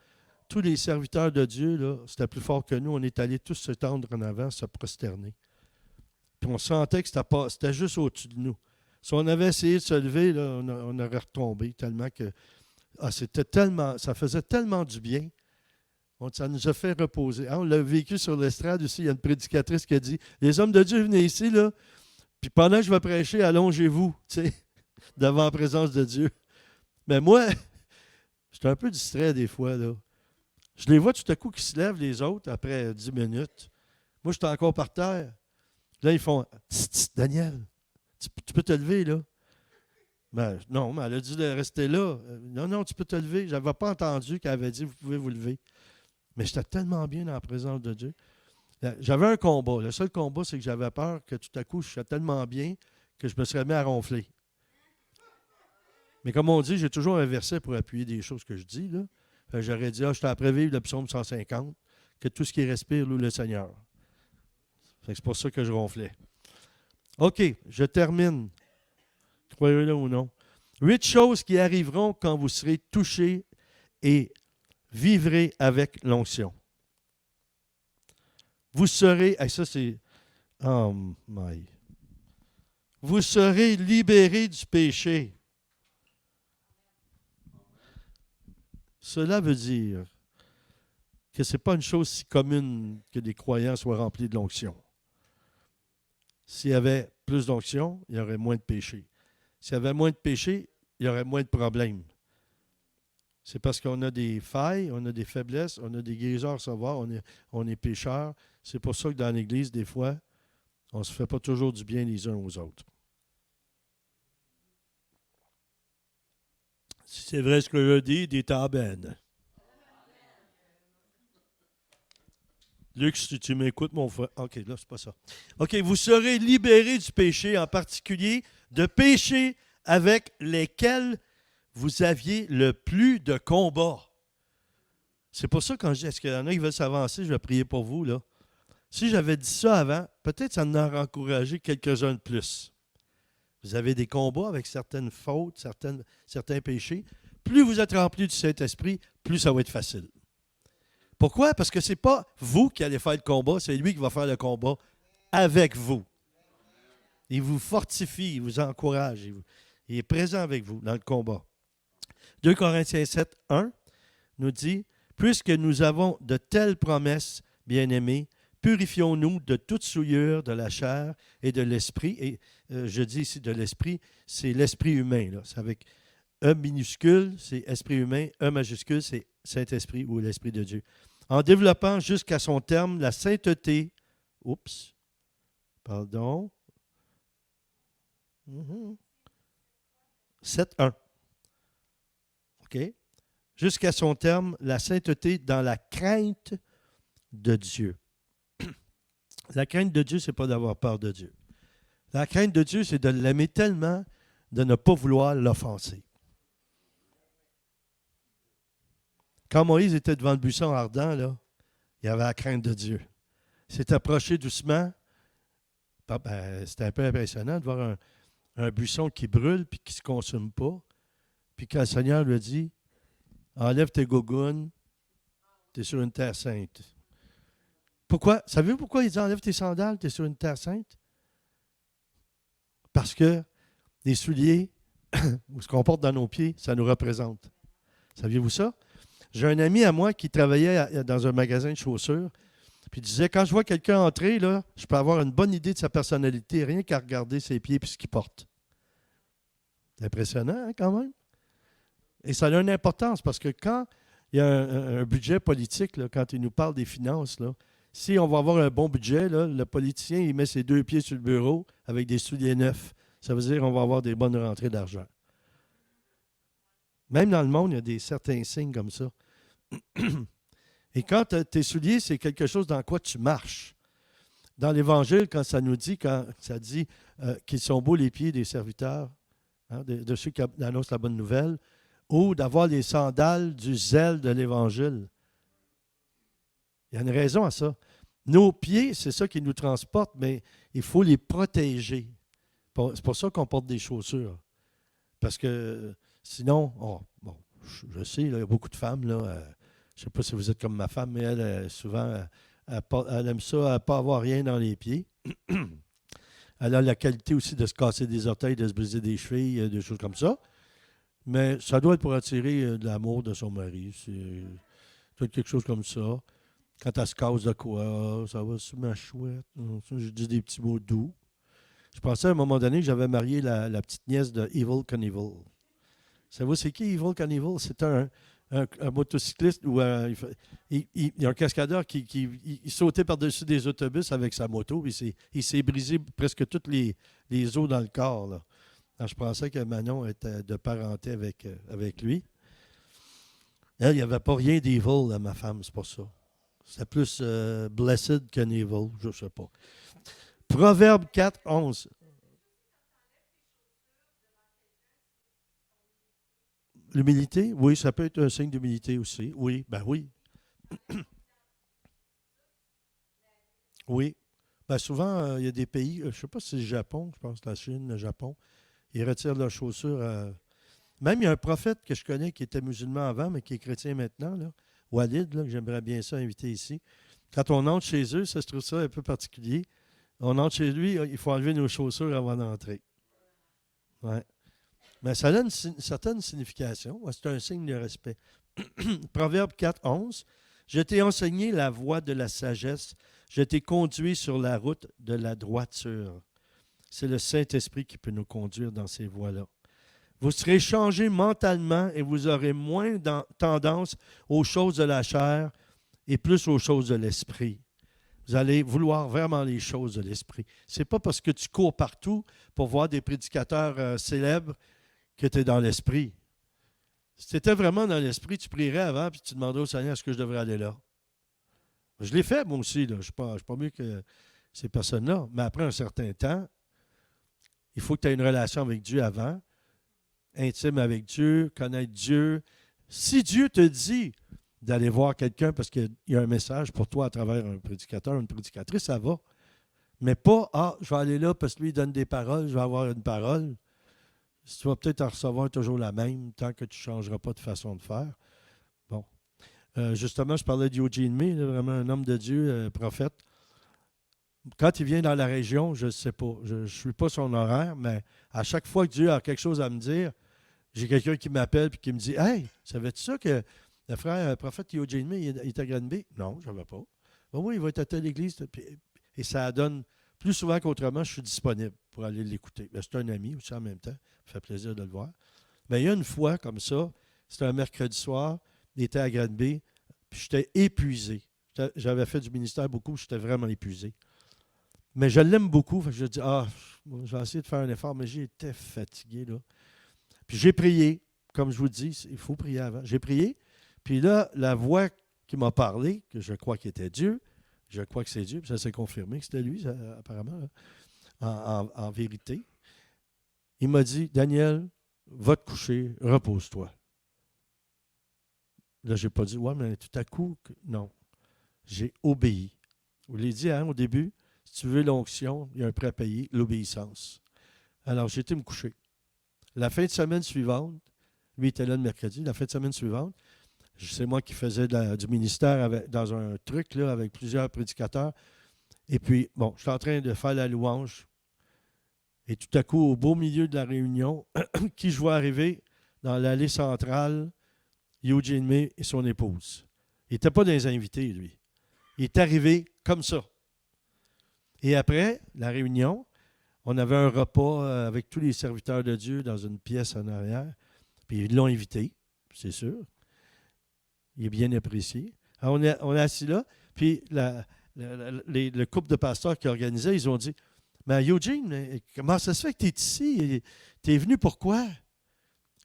tous les serviteurs de Dieu, là, c'était plus fort que nous. On est allés tous se tendre en avant, se prosterner. Puis on sentait que c'était juste au-dessus de nous. Si on avait essayé de se lever, là, on aurait retombé tellement que ça faisait tellement du bien. Ça nous a fait reposer. On l'a vécu sur l'estrade aussi. Il y a une prédicatrice qui a dit, les hommes de Dieu, venez ici, là, puis pendant que je vais prêcher, allongez-vous, devant la présence de Dieu. Mais moi, j'étais un peu distrait des fois, là. Je les vois tout à coup qui se lèvent, les autres, après 10 minutes. Moi, j'étais encore par terre. Là, ils font, tss, tss, Daniel, tu peux te lever, là. Ben, non, mais elle a dit de rester là. Non, tu peux te lever. Je n'avais pas entendu qu'elle avait dit, vous pouvez vous lever. Mais j'étais tellement bien dans la présence de Dieu. J'avais un combat. Le seul combat, c'est que j'avais peur que tout à coup, je sois tellement bien que je me serais mis à ronfler. Mais comme on dit, j'ai toujours un verset pour appuyer des choses que je dis. Là. J'aurais dit, je t'ai après vivre le psaume 150, que tout ce qui respire loue le Seigneur. C'est pour ça que je ronflais. OK, je termine. Croyez-le ou non. 8 choses qui arriveront quand vous serez touchés et vivrez avec l'onction. Vous serez, ça c'est, oh my, vous serez libérés du péché. Cela veut dire que ce n'est pas une chose si commune que les croyants soient remplis de l'onction. S'il y avait plus d'onction, il y aurait moins de péché. S'il y avait moins de péché, il y aurait moins de problèmes. C'est parce qu'on a des failles, on a des faiblesses, on a des guérisons à recevoir, on est pécheurs. C'est pour ça que dans l'Église, des fois, on ne se fait pas toujours du bien les uns aux autres. Si c'est vrai ce que je dis, dis amen. Luc, si tu m'écoutes, mon frère. OK, là, c'est pas ça. OK, vous serez libérés du péché, en particulier de péchés avec lesquels vous aviez le plus de combats. C'est pour ça, quand je dis, est-ce qu'il y en a qui veulent s'avancer, je vais prier pour vous, là. Si j'avais dit ça avant, peut-être ça en aurait encouragé quelques-uns de plus. Vous avez des combats avec certaines fautes, certains péchés. Plus vous êtes rempli du Saint-Esprit, plus ça va être facile. Pourquoi? Parce que ce n'est pas vous qui allez faire le combat, c'est lui qui va faire le combat avec vous. Il vous fortifie, il vous encourage, il est présent avec vous dans le combat. 2 Corinthiens 7, 1 nous dit « Puisque nous avons de telles promesses, bien-aimés, purifions-nous de toute souillure de la chair et de l'esprit. Et je dis ici de l'esprit, c'est l'esprit humain. Là. C'est avec E minuscule, c'est esprit humain. E majuscule, c'est Saint-Esprit ou l'Esprit de Dieu. En développant jusqu'à son terme la sainteté. Oups. Pardon. 7.1. OK? Jusqu'à son terme, la sainteté dans la crainte de Dieu. La crainte de Dieu, ce n'est pas d'avoir peur de Dieu. La crainte de Dieu, c'est de l'aimer tellement de ne pas vouloir l'offenser. Quand Moïse était devant le buisson ardent, là, il avait la crainte de Dieu. Il s'est approché doucement. C'était un peu impressionnant de voir un buisson qui brûle et qui ne se consume pas. Puis quand le Seigneur lui a dit, enlève tes gougounes, tu es sur une terre sainte. Pourquoi? Savez-vous pourquoi il dit enlève tes sandales, tu es sur une terre sainte? Parce que les souliers, ou ce qu'on porte dans nos pieds, ça nous représente. Saviez-vous ça? J'ai un ami à moi qui travaillait dans un magasin de chaussures, puis il disait, quand je vois quelqu'un entrer, là, je peux avoir une bonne idée de sa personnalité, rien qu'à regarder ses pieds et ce qu'il porte. C'est impressionnant, hein, quand même? Et ça a une importance, parce que quand il y a un budget politique, là, quand il nous parle des finances, là, si on va avoir un bon budget, là, le politicien, il met ses 2 pieds sur le bureau avec des souliers neufs. Ça veut dire qu'on va avoir des bonnes rentrées d'argent. Même dans le monde, il y a certains signes comme ça. Et quand tes souliers, c'est quelque chose dans quoi tu marches. Dans l'Évangile, quand ça dit qu'ils sont beaux les pieds des serviteurs, hein, de ceux qui annoncent la bonne nouvelle, ou d'avoir les sandales du zèle de l'Évangile. Il y a une raison à ça. Nos pieds, c'est ça qui nous transporte, mais il faut les protéger. C'est pour ça qu'on porte des chaussures. Parce que sinon, je sais, là, il y a beaucoup de femmes, là, je ne sais pas si vous êtes comme ma femme, mais elle, souvent, elle aime ça, ne pas avoir rien dans les pieds. Elle a la qualité aussi de se casser des orteils, de se briser des chevilles, des choses comme ça. Mais ça doit être pour attirer de l'amour de son mari. C'est quelque chose comme ça. Quand elle se casse de quoi, ça va sur ma chouette. Je dis des petits mots doux. Je pensais à un moment donné que j'avais marié la petite nièce de Evel Knievel. Savez-vous, c'est qui Evel Knievel? C'est un motocycliste où il y a un cascadeur qui sautait par-dessus des autobus avec sa moto. Puis il s'est brisé presque tous les os dans le corps. Là. Alors, je pensais que Manon était de parenté avec lui. Elle, il n'y avait pas rien d'evil à ma femme, c'est pas ça. C'est plus blessed qu'un evil, je ne sais pas. Proverbe 4, 11. L'humilité, oui, ça peut être un signe d'humilité aussi. Oui, ben oui. Oui. Ben souvent, il y a des pays, je ne sais pas si c'est le Japon, je pense la Chine, le Japon, ils retirent leurs chaussures. Même il y a un prophète que je connais qui était musulman avant, mais qui est chrétien maintenant, là, Walid, là, que j'aimerais bien ça inviter ici. Quand on entre chez eux, ça, je trouve ça un peu particulier. On entre chez lui, il faut enlever nos chaussures avant d'entrer. Ouais. Mais ça a une certaine signification. C'est un signe de respect. Proverbe 4, 11. Je t'ai enseigné la voie de la sagesse. Je t'ai conduit sur la route de la droiture. C'est le Saint-Esprit qui peut nous conduire dans ces voies-là. Vous serez changés mentalement et vous aurez moins tendance aux choses de la chair et plus aux choses de l'esprit. Vous allez vouloir vraiment les choses de l'esprit. Ce n'est pas parce que tu cours partout pour voir des prédicateurs célèbres que tu es dans l'esprit. Si tu étais vraiment dans l'esprit, tu prierais avant et tu demanderais au Seigneur est-ce que je devrais aller là. Je l'ai fait, moi aussi. Là. Je ne suis pas mieux que ces personnes-là. Mais après un certain temps, il faut que tu aies une relation avec Dieu avant, intime avec Dieu, connaître Dieu. Si Dieu te dit d'aller voir quelqu'un parce qu'il y a un message pour toi à travers un prédicateur, une prédicatrice, ça va. Mais pas, je vais aller là parce que lui, il donne des paroles, je vais avoir une parole. Si tu vas peut-être en recevoir toujours la même tant que tu ne changeras pas de façon de faire. Bon. Justement, je parlais d'Eugene May, là, vraiment un homme de Dieu, prophète. Quand il vient dans la région, je ne sais pas, je ne suis pas son horaire, mais à chaque fois que Dieu a quelque chose à me dire, j'ai quelqu'un qui m'appelle et qui me dit « Hey, savais-tu ça que le frère prophète Eugene May il est à Granby? » Non, je ne savais pas. Ben oui, il va être à telle église. Et ça donne, plus souvent qu'autrement, je suis disponible pour aller l'écouter. Ben, c'est un ami aussi en même temps. Ça fait plaisir de le voir. Mais il y a une fois comme ça, c'était un mercredi soir, il était à Granby, puis j'étais épuisé. J'avais fait du ministère beaucoup, j'étais vraiment épuisé. Mais je l'aime beaucoup. Fait que je dis, je vais essayer de faire un effort, mais j'étais fatigué, là. Puis j'ai prié, comme je vous dis, il faut prier avant. J'ai prié, puis là, la voix qui m'a parlé, que je crois qu'il était Dieu, je crois que c'est Dieu, puis ça s'est confirmé que c'était lui, ça, apparemment, là, en vérité. Il m'a dit, Daniel, va te coucher, repose-toi. Là, je n'ai pas dit, ouais, mais tout à coup, non. J'ai obéi. Je vous l'ai dit au début, si tu veux l'onction, il y a un prix à payer, l'obéissance. Alors, j'ai été me coucher. La fin de semaine suivante, lui était là le mercredi, la fin de semaine suivante, c'est moi qui faisais du ministère dans un truc là, avec plusieurs prédicateurs. Et puis, bon, je suis en train de faire la louange. Et tout à coup, au beau milieu de la réunion, qui je vois arriver dans l'allée centrale, Eugene May et son épouse. Il n'était pas dans les invités, lui. Il est arrivé comme ça. Et après la réunion, on avait un repas avec tous les serviteurs de Dieu dans une pièce en arrière. Puis ils l'ont invité, c'est sûr. Il est bien apprécié. Alors on est assis là. Puis le couple de pasteurs qui organisait, ils ont dit, mais Eugene, comment ça se fait que tu es ici? Tu es venu pourquoi?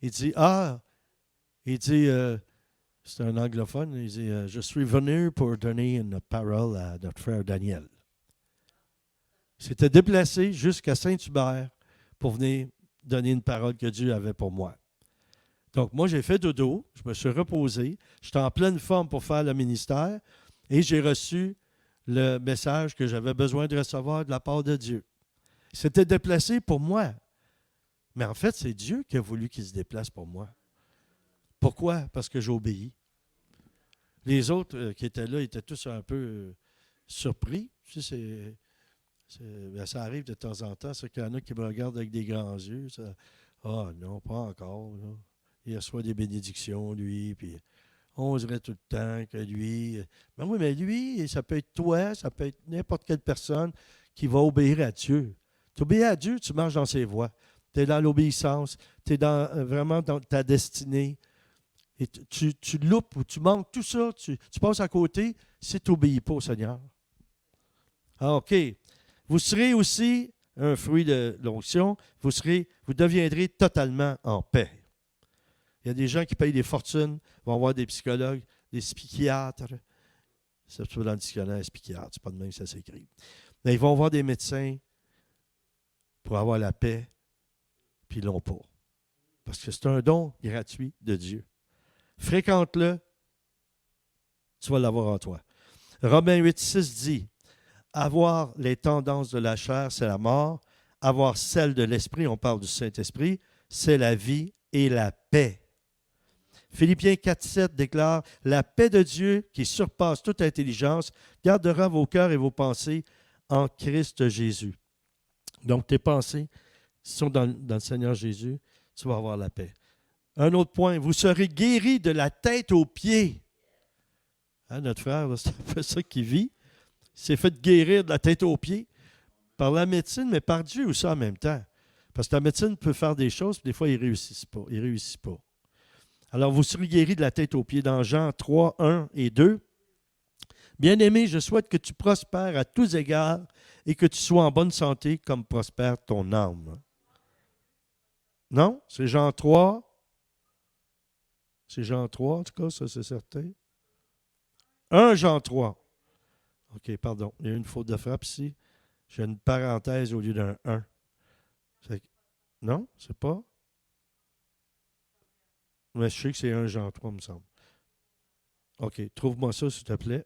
Il dit, c'est un anglophone, il dit, je suis venu pour donner une parole à notre frère Daniel. Il s'était déplacé jusqu'à Saint-Hubert pour venir donner une parole que Dieu avait pour moi. Donc, moi, j'ai fait dodo, je me suis reposé, j'étais en pleine forme pour faire le ministère et j'ai reçu le message que j'avais besoin de recevoir de la part de Dieu. Il s'était déplacé pour moi. Mais en fait, c'est Dieu qui a voulu qu'il se déplace pour moi. Pourquoi? Parce que j'ai obéi. Les autres qui étaient là étaient tous un peu surpris. Tu sais, ça arrive de temps en temps, c'est qu'il y en a qui me regardent avec des grands yeux. Non, pas encore. Là. Il reçoit des bénédictions, lui, puis on dirait tout le temps que lui... Mais oui, mais lui, ça peut être toi, ça peut être n'importe quelle personne qui va obéir à Dieu. Tu obéis à Dieu, tu marches dans ses voies. Tu es dans l'obéissance, tu es vraiment dans ta destinée. Et tu loupes ou tu manques tout ça, tu passes à côté si tu n'obéis pas au Seigneur. OK. Vous serez aussi un fruit de l'onction, vous deviendrez totalement en paix. Il y a des gens qui payent des fortunes, vont voir des psychologues, des psychiatres. C'est pas dans le dictionnaire, psychiatre, c'est pas de même que ça s'écrit. Mais ils vont voir des médecins pour avoir la paix, puis ils ne l'ont pas. Parce que c'est un don gratuit de Dieu. Fréquente-le, tu vas l'avoir en toi. Romains 8,6 dit, avoir les tendances de la chair, c'est la mort. Avoir celle de l'esprit, on parle du Saint-Esprit, c'est la vie et la paix. Philippiens 4,7 déclare, la paix de Dieu qui surpasse toute intelligence gardera vos cœurs et vos pensées en Christ Jésus. Donc, tes pensées sont dans le Seigneur Jésus, tu vas avoir la paix. Un autre point, vous serez guéris de la tête aux pieds. Hein, notre frère, là, c'est un peu ça qu'il vit. Il s'est fait guérir de la tête aux pieds par la médecine, mais par Dieu aussi en même temps. Parce que la médecine peut faire des choses, puis des fois, il ne réussit pas. Il réussit pas. Alors, vous serez guéris de la tête aux pieds dans Jean 3, 1 et 2. Bien-aimé, je souhaite que tu prospères à tous égards et que tu sois en bonne santé comme prospère ton âme. Non? C'est Jean 3. C'est Jean 3, en tout cas, ça c'est certain. 1 Jean 3. OK, pardon. Il y a une faute de frappe ici. J'ai une parenthèse au lieu d'un 1. Non, c'est pas. Mais je sais que c'est 1 Jean 3, me semble. OK, trouve-moi ça, s'il te plaît.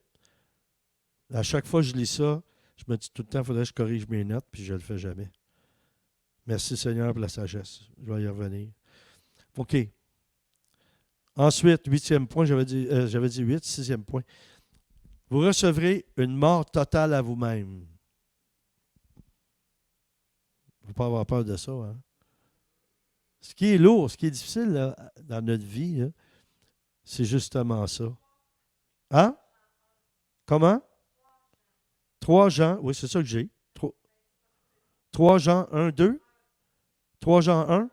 À chaque fois que je lis ça, je me dis tout le temps, il faudrait que je corrige mes notes, puis je ne le fais jamais. Merci Seigneur pour la sagesse. Je vais y revenir. OK. Ensuite, 8e point, j'avais dit 8, 6e point. Vous recevrez une mort totale à vous-même. Il ne faut pas avoir peur de ça. Hein? Ce qui est lourd, ce qui est difficile là, dans notre vie, là, c'est justement ça. Hein? Comment? 3 Jean, oui, c'est ça que j'ai. 3 Jean 1, 2. 3 Jean 1.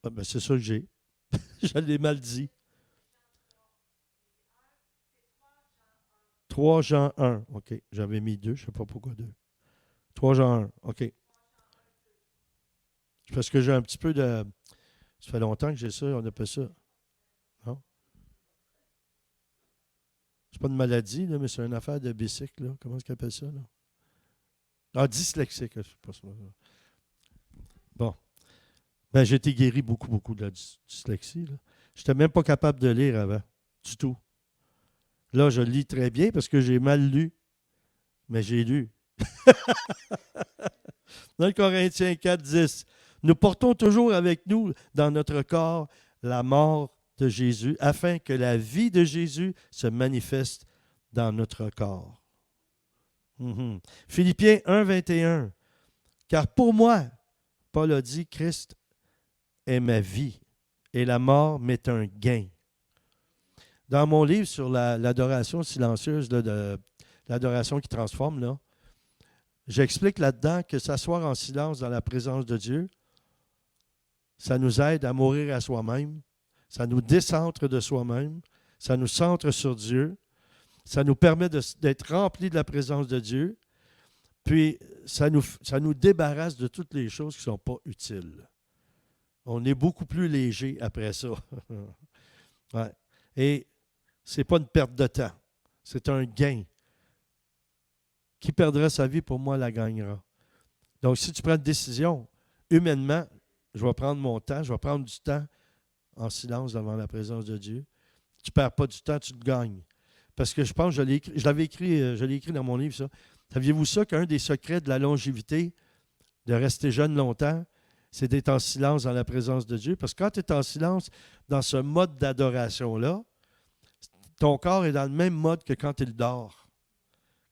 Ah, ben, c'est ça que j'ai. Je l'ai mal dit. 3 Jean 1. OK. J'avais mis 2. Je ne sais pas pourquoi 2. 3 Jean 1. OK. Parce que j'ai un petit peu de... Ça fait longtemps que j'ai ça. On appelle ça. Non? C'est pas une maladie, là, mais c'est une affaire de bicycle. Là. Comment est-ce qu'on appelle ça? Là? Ah, dyslexique. Je sais pas ça. Bon. Ben, j'ai été guéri beaucoup de la dyslexie. Je n'étais même pas capable de lire avant. Du tout. Là, je lis très bien parce que j'ai mal lu. Mais j'ai lu. Dans Corinthiens 4, 10. Nous portons toujours avec nous dans notre corps la mort de Jésus, afin que la vie de Jésus se manifeste dans notre corps. Philippiens 1, 21. Car pour moi, Paul a dit, Christ est ma vie et la mort m'est un gain. Dans mon livre sur l'adoration silencieuse, de l'adoration qui transforme, là, j'explique là-dedans que s'asseoir en silence dans la présence de Dieu, ça nous aide à mourir à soi-même, ça nous décentre de soi-même, ça nous centre sur Dieu, ça nous permet d'être remplis de la présence de Dieu, puis ça nous débarrasse de toutes les choses qui ne sont pas utiles. On est beaucoup plus léger après ça. Ouais. Et ce n'est pas une perte de temps, c'est un gain. Qui perdra sa vie, pour moi, la gagnera. Donc, si tu prends une décision, humainement, je vais prendre mon temps, je vais prendre du temps en silence devant la présence de Dieu. Tu ne perds pas du temps, tu le gagnes. Parce que je pense, je l'ai écrit dans mon livre, ça. Saviez-vous ça qu'un des secrets de la longévité, de rester jeune longtemps, c'est d'être en silence dans la présence de Dieu? Parce que quand tu es en silence, dans ce mode d'adoration-là, ton corps est dans le même mode que quand il dort.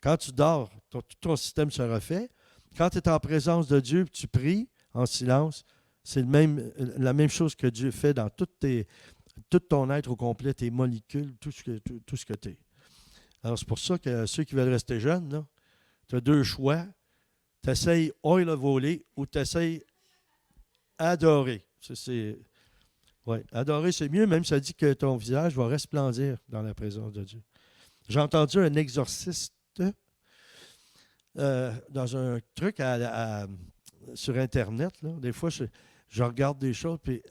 Quand tu dors, tout ton système se refait. Quand tu es en présence de Dieu, tu pries en silence, c'est la même chose que Dieu fait dans tout ton être au complet, tes molécules, tout ce que tu es. Alors, c'est pour ça que ceux qui veulent rester jeunes, tu as 2 choix. Tu essayes oil of holy ou tu essayes adorer. Ouais, adorer, c'est mieux, même ça dit que ton visage va resplendir dans la présence de Dieu. J'ai entendu un exorciste dans un truc sur Internet. Là. Des fois, je regarde des choses, puis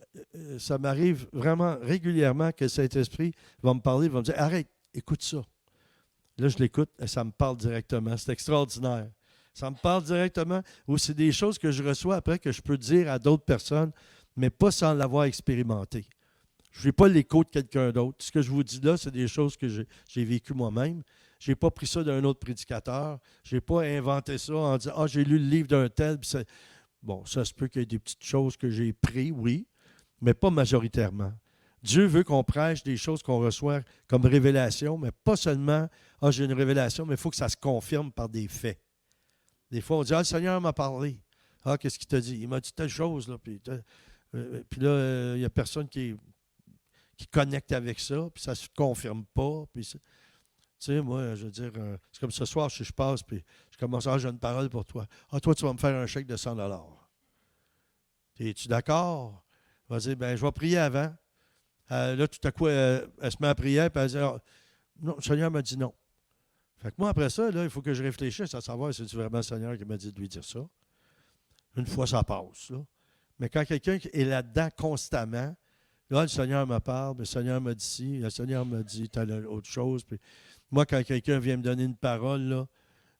ça m'arrive vraiment régulièrement que cet esprit va me parler, va me dire « Arrête, écoute ça. » Là, je l'écoute et ça me parle directement. C'est extraordinaire. Ça me parle directement, ou c'est des choses que je reçois après que je peux dire à d'autres personnes, mais pas sans l'avoir expérimenté. Je n'ai pas l'écho de quelqu'un d'autre. Ce que je vous dis là, c'est des choses que j'ai vécues moi-même. Je n'ai pas pris ça d'un autre prédicateur. Je n'ai pas inventé ça en disant « Ah, j'ai lu le livre d'un tel. » Bon, ça se peut qu'il y ait des petites choses que j'ai prises, oui, mais pas majoritairement. Dieu veut qu'on prêche des choses qu'on reçoit comme révélation, mais pas seulement « Ah, j'ai une révélation », mais il faut que ça se confirme par des faits. Des fois, on dit « Ah, le Seigneur m'a parlé. » « Ah, qu'est-ce qu'il t'a dit? » « Il m'a dit telle chose. » Là, puis là, il n'y a personne qui connecte avec ça, puis ça ne se confirme pas. Puis tu sais, moi, je veux dire, c'est comme ce soir, je passe, puis je commence à j'ai une parole pour toi. Ah, toi, tu vas me faire un chèque de 100 $. Es-tu d'accord? Elle va dire, ben je vais prier avant. Là, tout à coup, elle se met à prier, puis elle dit, ah, non, le Seigneur m'a dit non. Fait que moi, après ça, là, il faut que je réfléchisse à savoir si c'est vraiment le Seigneur qui m'a dit de lui dire ça. Une fois, ça passe. Là. Mais quand quelqu'un est là-dedans constamment, là, le Seigneur me parle, le Seigneur m'a dit ci, le Seigneur m'a dit telle autre chose. Puis moi, quand quelqu'un vient me donner une parole, là,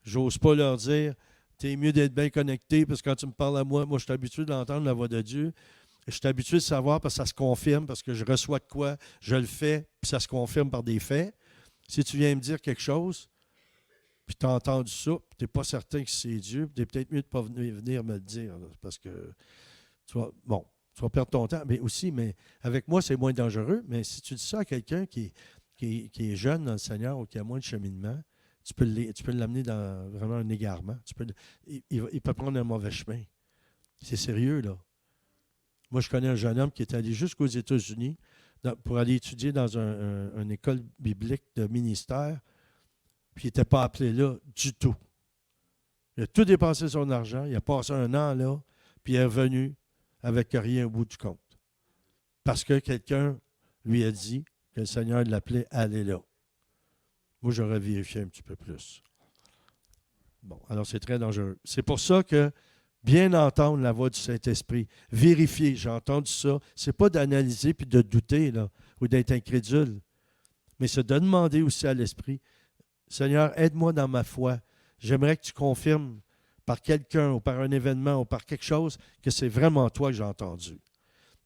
j'ose pas leur dire, t'es mieux d'être bien connecté, parce que quand tu me parles à moi, je suis habitué d'entendre la voix de Dieu. Je suis habitué de savoir parce que ça se confirme, parce que je reçois de quoi, je le fais, puis ça se confirme par des faits. Si tu viens me dire quelque chose, puis tu as entendu ça, puis tu n'es pas certain que c'est Dieu, puis tu es peut-être mieux de ne pas venir me le dire, là, parce que tu vas perdre ton temps. Mais aussi, avec moi, c'est moins dangereux, mais si tu dis ça à quelqu'un qui est jeune dans le Seigneur ou qui a moins de cheminement, tu peux l'amener dans vraiment un égarement. Il peut prendre un mauvais chemin. C'est sérieux, là. Moi, je connais un jeune homme qui est allé jusqu'aux États-Unis pour aller étudier dans une école biblique de ministère. Puis il n'était pas appelé là du tout. Il a tout dépensé son argent, il a passé un an là, puis il est revenu avec rien au bout du compte. Parce que quelqu'un lui a dit que le Seigneur l'appelait à aller là. Moi, j'aurais vérifié un petit peu plus. Bon, alors c'est très dangereux. C'est pour ça que bien entendre la voix du Saint-Esprit, vérifier, j'ai entendu ça, c'est pas d'analyser puis de douter là, ou d'être incrédule, mais c'est de demander aussi à l'Esprit, Seigneur, aide-moi dans ma foi. J'aimerais que tu confirmes par quelqu'un ou par un événement ou par quelque chose que c'est vraiment toi que j'ai entendu.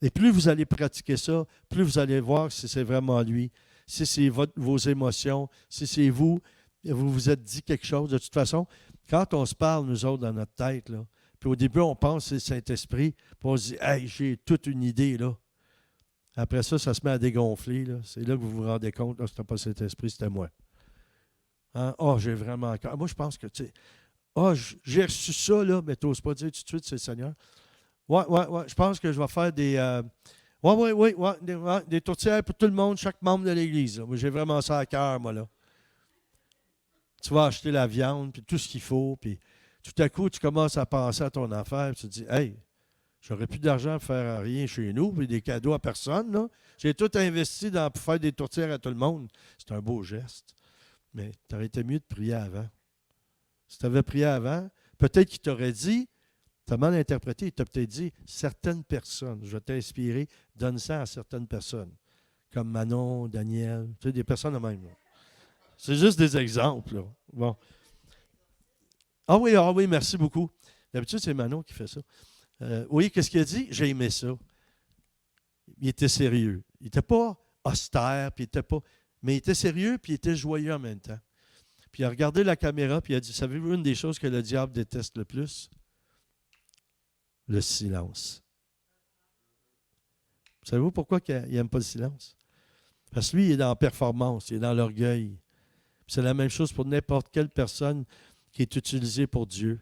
Et plus vous allez pratiquer ça, plus vous allez voir si c'est vraiment lui, si c'est vos émotions, si c'est vous vous êtes dit quelque chose. De toute façon, quand on se parle, nous autres, dans notre tête, là, puis au début, on pense que c'est le Saint-Esprit, puis on se dit « Hey, j'ai toute une idée, là. » Après ça, ça se met à dégonfler, là. C'est là que vous vous rendez compte, là, c'était pas le Saint-Esprit, c'était moi. Hein? Oh, j'ai vraiment... Moi, je pense que, tu sais, j'ai reçu ça, là, mais tu n'oses pas dire tout de suite, c'est le Seigneur. Ouais, je pense que je vais faire des tourtières pour tout le monde, chaque membre de l'Église. Moi, j'ai vraiment ça à cœur, moi, là. Tu vas acheter la viande, puis tout ce qu'il faut, puis tout à coup, tu commences à penser à ton affaire, puis tu te dis, hey, j'aurais plus d'argent pour faire rien chez nous, puis des cadeaux à personne, là. J'ai tout investi pour faire des tourtières à tout le monde. C'est un beau geste. Mais tu aurais été mieux de prier avant. Si tu avais prié avant, peut-être qu'il t'aurait dit, tu as mal interprété, il t'a peut-être dit, certaines personnes, je vais t'inspirer, donne ça à certaines personnes, comme Manon, Daniel, tu sais, des personnes de même. Là. C'est juste des exemples. Là. Bon. Ah oui, merci beaucoup. D'habitude, c'est Manon qui fait ça. Oui, qu'est-ce qu'il a dit? J'ai aimé ça. Il était sérieux. Il n'était pas austère, puis il était pas... mais il était sérieux, puis il était joyeux en même temps. Puis il a regardé la caméra, puis il a dit, savez-vous une des choses que le diable déteste le plus? Le silence. Savez-vous pourquoi il n'aime pas le silence? Parce que lui, il est dans la performance, il est dans l'orgueil. C'est la même chose pour n'importe quelle personne qui est utilisée pour Dieu.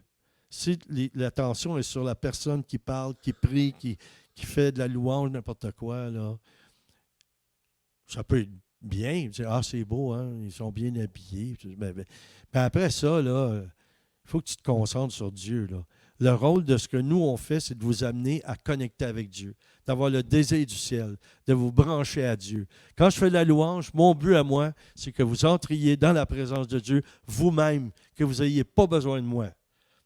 Si l'attention est sur la personne qui parle, qui prie, qui fait de la louange, n'importe quoi, là, ça peut être bien. C'est beau, hein? Ils sont bien habillés. Mais après ça, là, il faut que tu te concentres sur Dieu. Là. Le rôle de ce que nous, on fait, c'est de vous amener à connecter avec Dieu, d'avoir le désir du ciel, de vous brancher à Dieu. Quand je fais de la louange, mon but à moi, c'est que vous entriez dans la présence de Dieu vous-même, que vous n'ayez pas besoin de moi.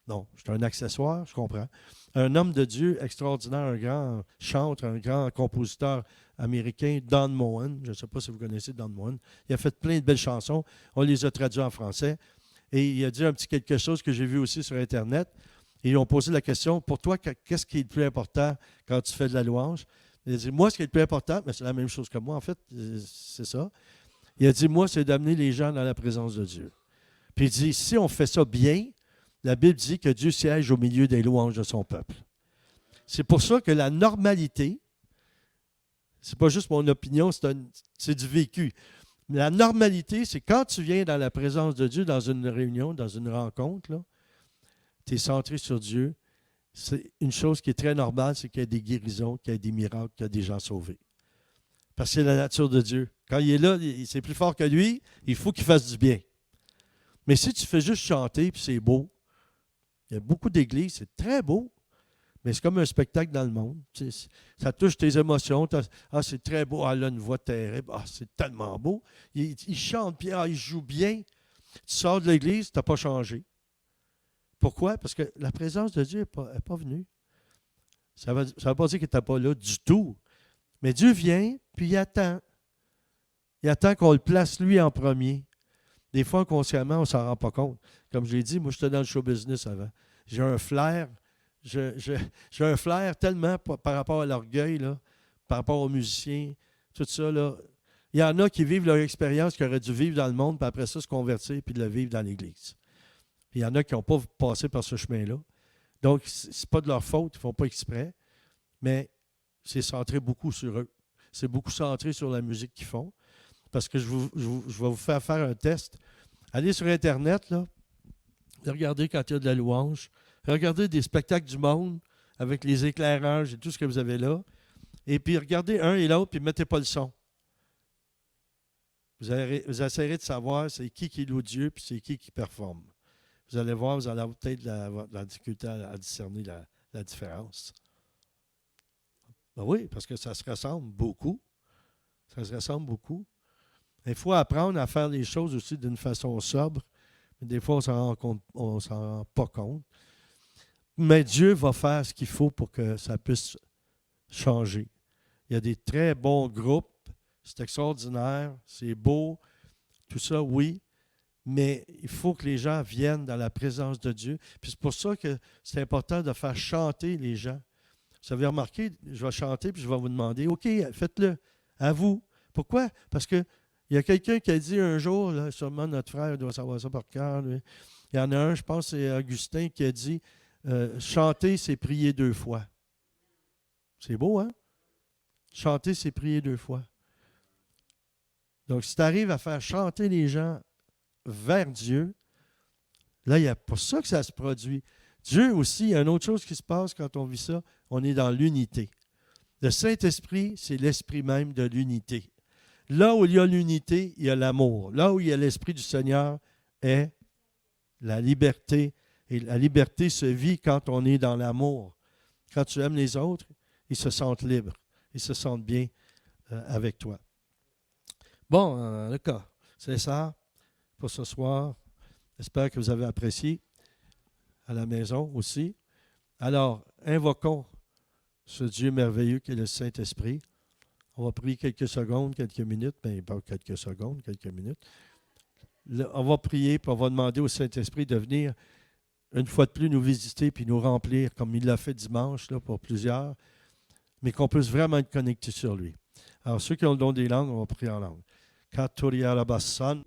Non, je suis un accessoire, je comprends. Un homme de Dieu extraordinaire, un grand chanteur, un grand compositeur américain, Don Moen. Je ne sais pas si vous connaissez Don Moen. Il a fait plein de belles chansons. On les a traduites en français. Et il a dit un petit quelque chose que j'ai vu aussi sur Internet. Et ils ont posé la question, pour toi, qu'est-ce qui est le plus important quand tu fais de la louange? Il a dit, moi, ce qui est le plus important, mais c'est la même chose que moi, en fait, c'est ça. Il a dit, moi, c'est d'amener les gens dans la présence de Dieu. Puis il dit, si on fait ça bien, la Bible dit que Dieu siège au milieu des louanges de son peuple. C'est pour ça que la normalité, c'est pas juste mon opinion, c'est du vécu. La normalité, c'est quand tu viens dans la présence de Dieu, dans une réunion, dans une rencontre, tu es centré sur Dieu. C'est une chose qui est très normale, c'est qu'il y a des guérisons, qu'il y a des miracles, qu'il y a des gens sauvés. Parce que c'est la nature de Dieu. Quand il est là, c'est plus fort que lui, il faut qu'il fasse du bien. Mais si tu fais juste chanter, puis c'est beau, il y a beaucoup d'églises, c'est très beau, mais c'est comme un spectacle dans le monde. Ça touche tes émotions. C'est très beau. Ah, là, une voix terrible. Ah, c'est tellement beau. Il chante bien, il joue bien. Tu sors de l'église, tu n'as pas changé. Pourquoi? Parce que la présence de Dieu n'est pas venue. Ça ne veut pas dire qu'il n'était pas là du tout. Mais Dieu vient, puis il attend. Il attend qu'on le place lui en premier. Des fois, inconsciemment, on ne s'en rend pas compte. Comme je l'ai dit, moi, j'étais dans le show business avant. J'ai un flair. J'ai un flair tellement par rapport à l'orgueil, là, par rapport aux musiciens, tout ça. Là. Il y en a qui vivent leur expérience qu'ils auraient dû vivre dans le monde, puis après ça, se convertir, puis de le vivre dans l'Église. Puis il y en a qui n'ont pas passé par ce chemin-là. Donc, ce n'est pas de leur faute, ils ne font pas exprès, mais c'est centré beaucoup sur eux. C'est beaucoup centré sur la musique qu'ils font. Parce que je vais vous faire un test. Allez sur Internet, là, regardez quand il y a de la louange. Regardez des spectacles du monde avec les éclairages et tout ce que vous avez là. Et puis regardez un et l'autre, puis mettez pas le son. Vous essayerez de savoir c'est qui loue Dieu puis c'est qui performe. Vous allez voir, vous allez avoir peut-être la difficulté à discerner la différence. Ben oui, parce que ça se ressemble beaucoup. Ça se ressemble beaucoup. Il faut apprendre à faire les choses aussi d'une façon sobre. Mais des fois, on s'en rend pas compte. Mais Dieu va faire ce qu'il faut pour que ça puisse changer. Il y a des très bons groupes. C'est extraordinaire. C'est beau. Tout ça, oui. Mais il faut que les gens viennent dans la présence de Dieu. Puis c'est pour ça que c'est important de faire chanter les gens. Vous avez remarqué, je vais chanter puis je vais vous demander, OK, faites-le. À vous. Pourquoi? Parce que il y a quelqu'un qui a dit un jour, là, sûrement notre frère doit savoir ça par cœur. Lui. Il y en a un, je pense, c'est Augustin qui a dit chanter, c'est prier 2 fois. C'est beau, hein? Chanter, c'est prier 2 fois. Donc, si tu arrives à faire chanter les gens vers Dieu, là, il y a pour ça que ça se produit. Dieu aussi, il y a une autre chose qui se passe quand on vit ça, on est dans l'unité. Le Saint-Esprit, c'est l'esprit même de l'unité. Là où il y a l'unité, il y a l'amour. Là où il y a l'Esprit du Seigneur est la liberté. Et la liberté se vit quand on est dans l'amour. Quand tu aimes les autres, ils se sentent libres. Ils se sentent bien avec toi. Bon, d'accord. C'est ça pour ce soir. J'espère que vous avez apprécié à la maison aussi. Alors, invoquons ce Dieu merveilleux qui est le Saint-Esprit. On va prier quelques secondes, quelques minutes, bien, pas quelques secondes, quelques minutes. On va prier, puis on va demander au Saint-Esprit de venir une fois de plus nous visiter puis nous remplir, comme il l'a fait dimanche là, pour plusieurs, mais qu'on puisse vraiment être connecté sur lui. Alors, ceux qui ont le don des langues, on va prier en langue. Katoria Rabassan.